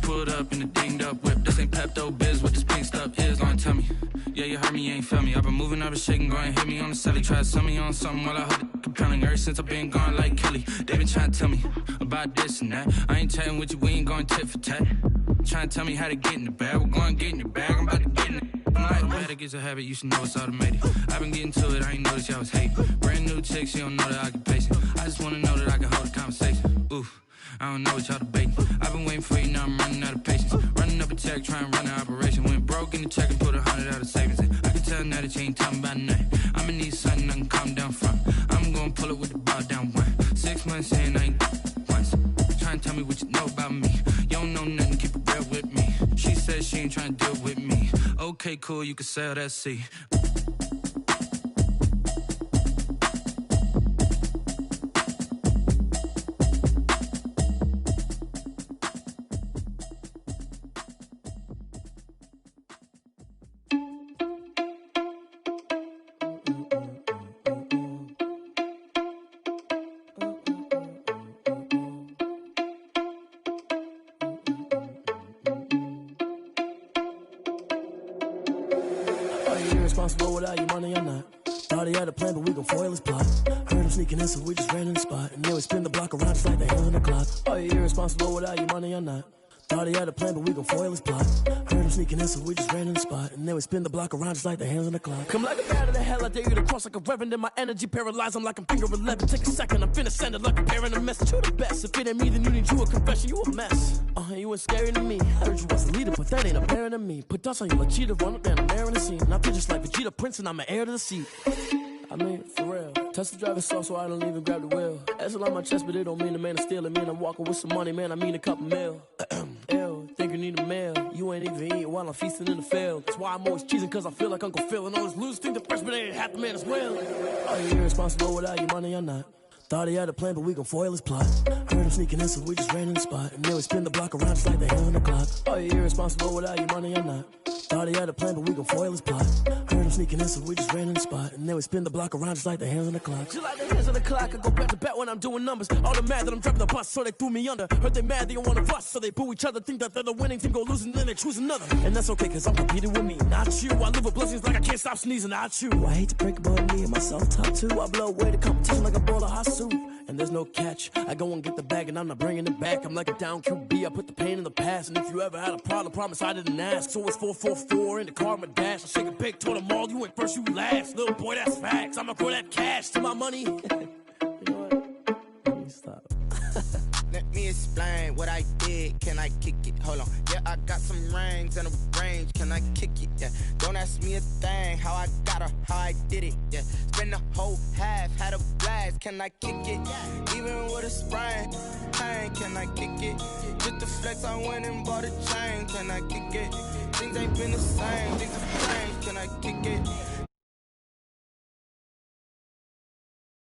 Pulled up in the dinged up whip. This ain't Pepto Biz, what this pink stuff is. Long tell me. Yeah, you heard me, you ain't felt me. I've been moving, I've been shaking, go and hit me on the celly. Try to sell me on something while I hold it compelling. Ever since I've been gone like Kelly, they been trying to tell me about this and that. I ain't chatting with you, we ain't going tit for tat. Trying to tell me how to get in the bag. We're going to get in the bag. I'm about to get in it. Automatic is a habit, you should know it's automated. I've been getting to it, I ain't noticed y'all was hating. Brand new chick, she don't know the occupation. I just wanna know that I can hold a conversation. Oof, I don't know what y'all debating. I've been waiting for you, now I'm running out of patience. Running up a check, trying to run an operation. Went broke in the check and put 100 out of savings in. I can tell now that you ain't talking about nothing. I'ma need something I can calm down from. I'm gonna pull it with the bar down one. 6 months in, I ain't once. Trying to tell me what you know about me. You don't know nothing, keep it real with me. She said she ain't trying to deal with me. Okay, cool, you can sell that seat. Responsible without your money or not. Thought he had a plan, but we gon' foil his plot. Heard him sneaking in, so we just ran in the spot. And then we spin the block around just like the hands on the clock. Are you irresponsible without your money or not? Thought he had a plan, but we gon' foil his plot. Heard him sneaking in, so we just ran in the spot. And then we spin the block around just like the hands on the clock. Come like a bat of the hell, I dare you to cross like a reverend. And my energy paralyzed, I'm like I'm finger 11. Take a second, I'm finna send it like a parent a message. You the best, if it ain't me, then you need you a confession. You a mess, you ain't scary to me. I heard you was a leader, but that ain't apparent to me. Put dust on you like cheetah, run up down the air in the scene. And I feel just like Vegeta Prince, and I'm an heir to the seat. I mean, for real. Touch the driver's soft so I don't even grab the wheel. That's on my chest, but it don't mean the man is stealing. Man, I'm walking with some money, man, I mean a couple mil. Ew, think you need a meal. You ain't even eating while I'm feasting in the field. That's why I'm always cheesing, cause I feel like Uncle Phil. And all those losers think the freshman ain't half the man as well. Are you irresponsible without your money or not? Thought he had a plan, but we gon' foil his plot. Heard him sneaking in, so we just ran in the spot. And then we spin the block around just like the hands on the clock. Are you irresponsible without your money or not? Thought he had a plan, but we gon' foil his plot. Heard him sneaking in, so we just ran in the spot. And then we spin the block around just like the hands on the clock. Just like the hands on the clock, I go back to back when I'm doing numbers. All the mad that I'm driving the bus, so they threw me under. Heard they mad, they don't wanna bust, so they boo each other. Think that they're the winning team, go losing, then they choose another. And that's okay, cause I'm competing with me, not you. I live with blessings like I can't stop sneezing, not you. I hate to break it, but me and myself top two. I blow away the competition like a bowl of hot soup. And there's no catch, I go and get the bag and I'm not bringing it back. I'm like a down QB, I put the pain in the past. And if you ever had a problem, promise I didn't ask. So it's 444 in the car, my dash. I shake a big, told them all, you ain't first, you last. Little boy, that's facts, I'ma throw that cash to my money. You know what? Let me stop. Let me explain what I did. Can I kick it? Hold on. Yeah, I got some rings and a range. Can I kick it? Yeah. Don't ask me a thing. How I got her, how I did it. Yeah. Spend the whole half, had a blast. Can I kick it? Even with a sprain. Pain, can I kick it? Just the flex, I went and bought a chain. Can I kick it? Things ain't been the same. Things have changed. Can I kick it?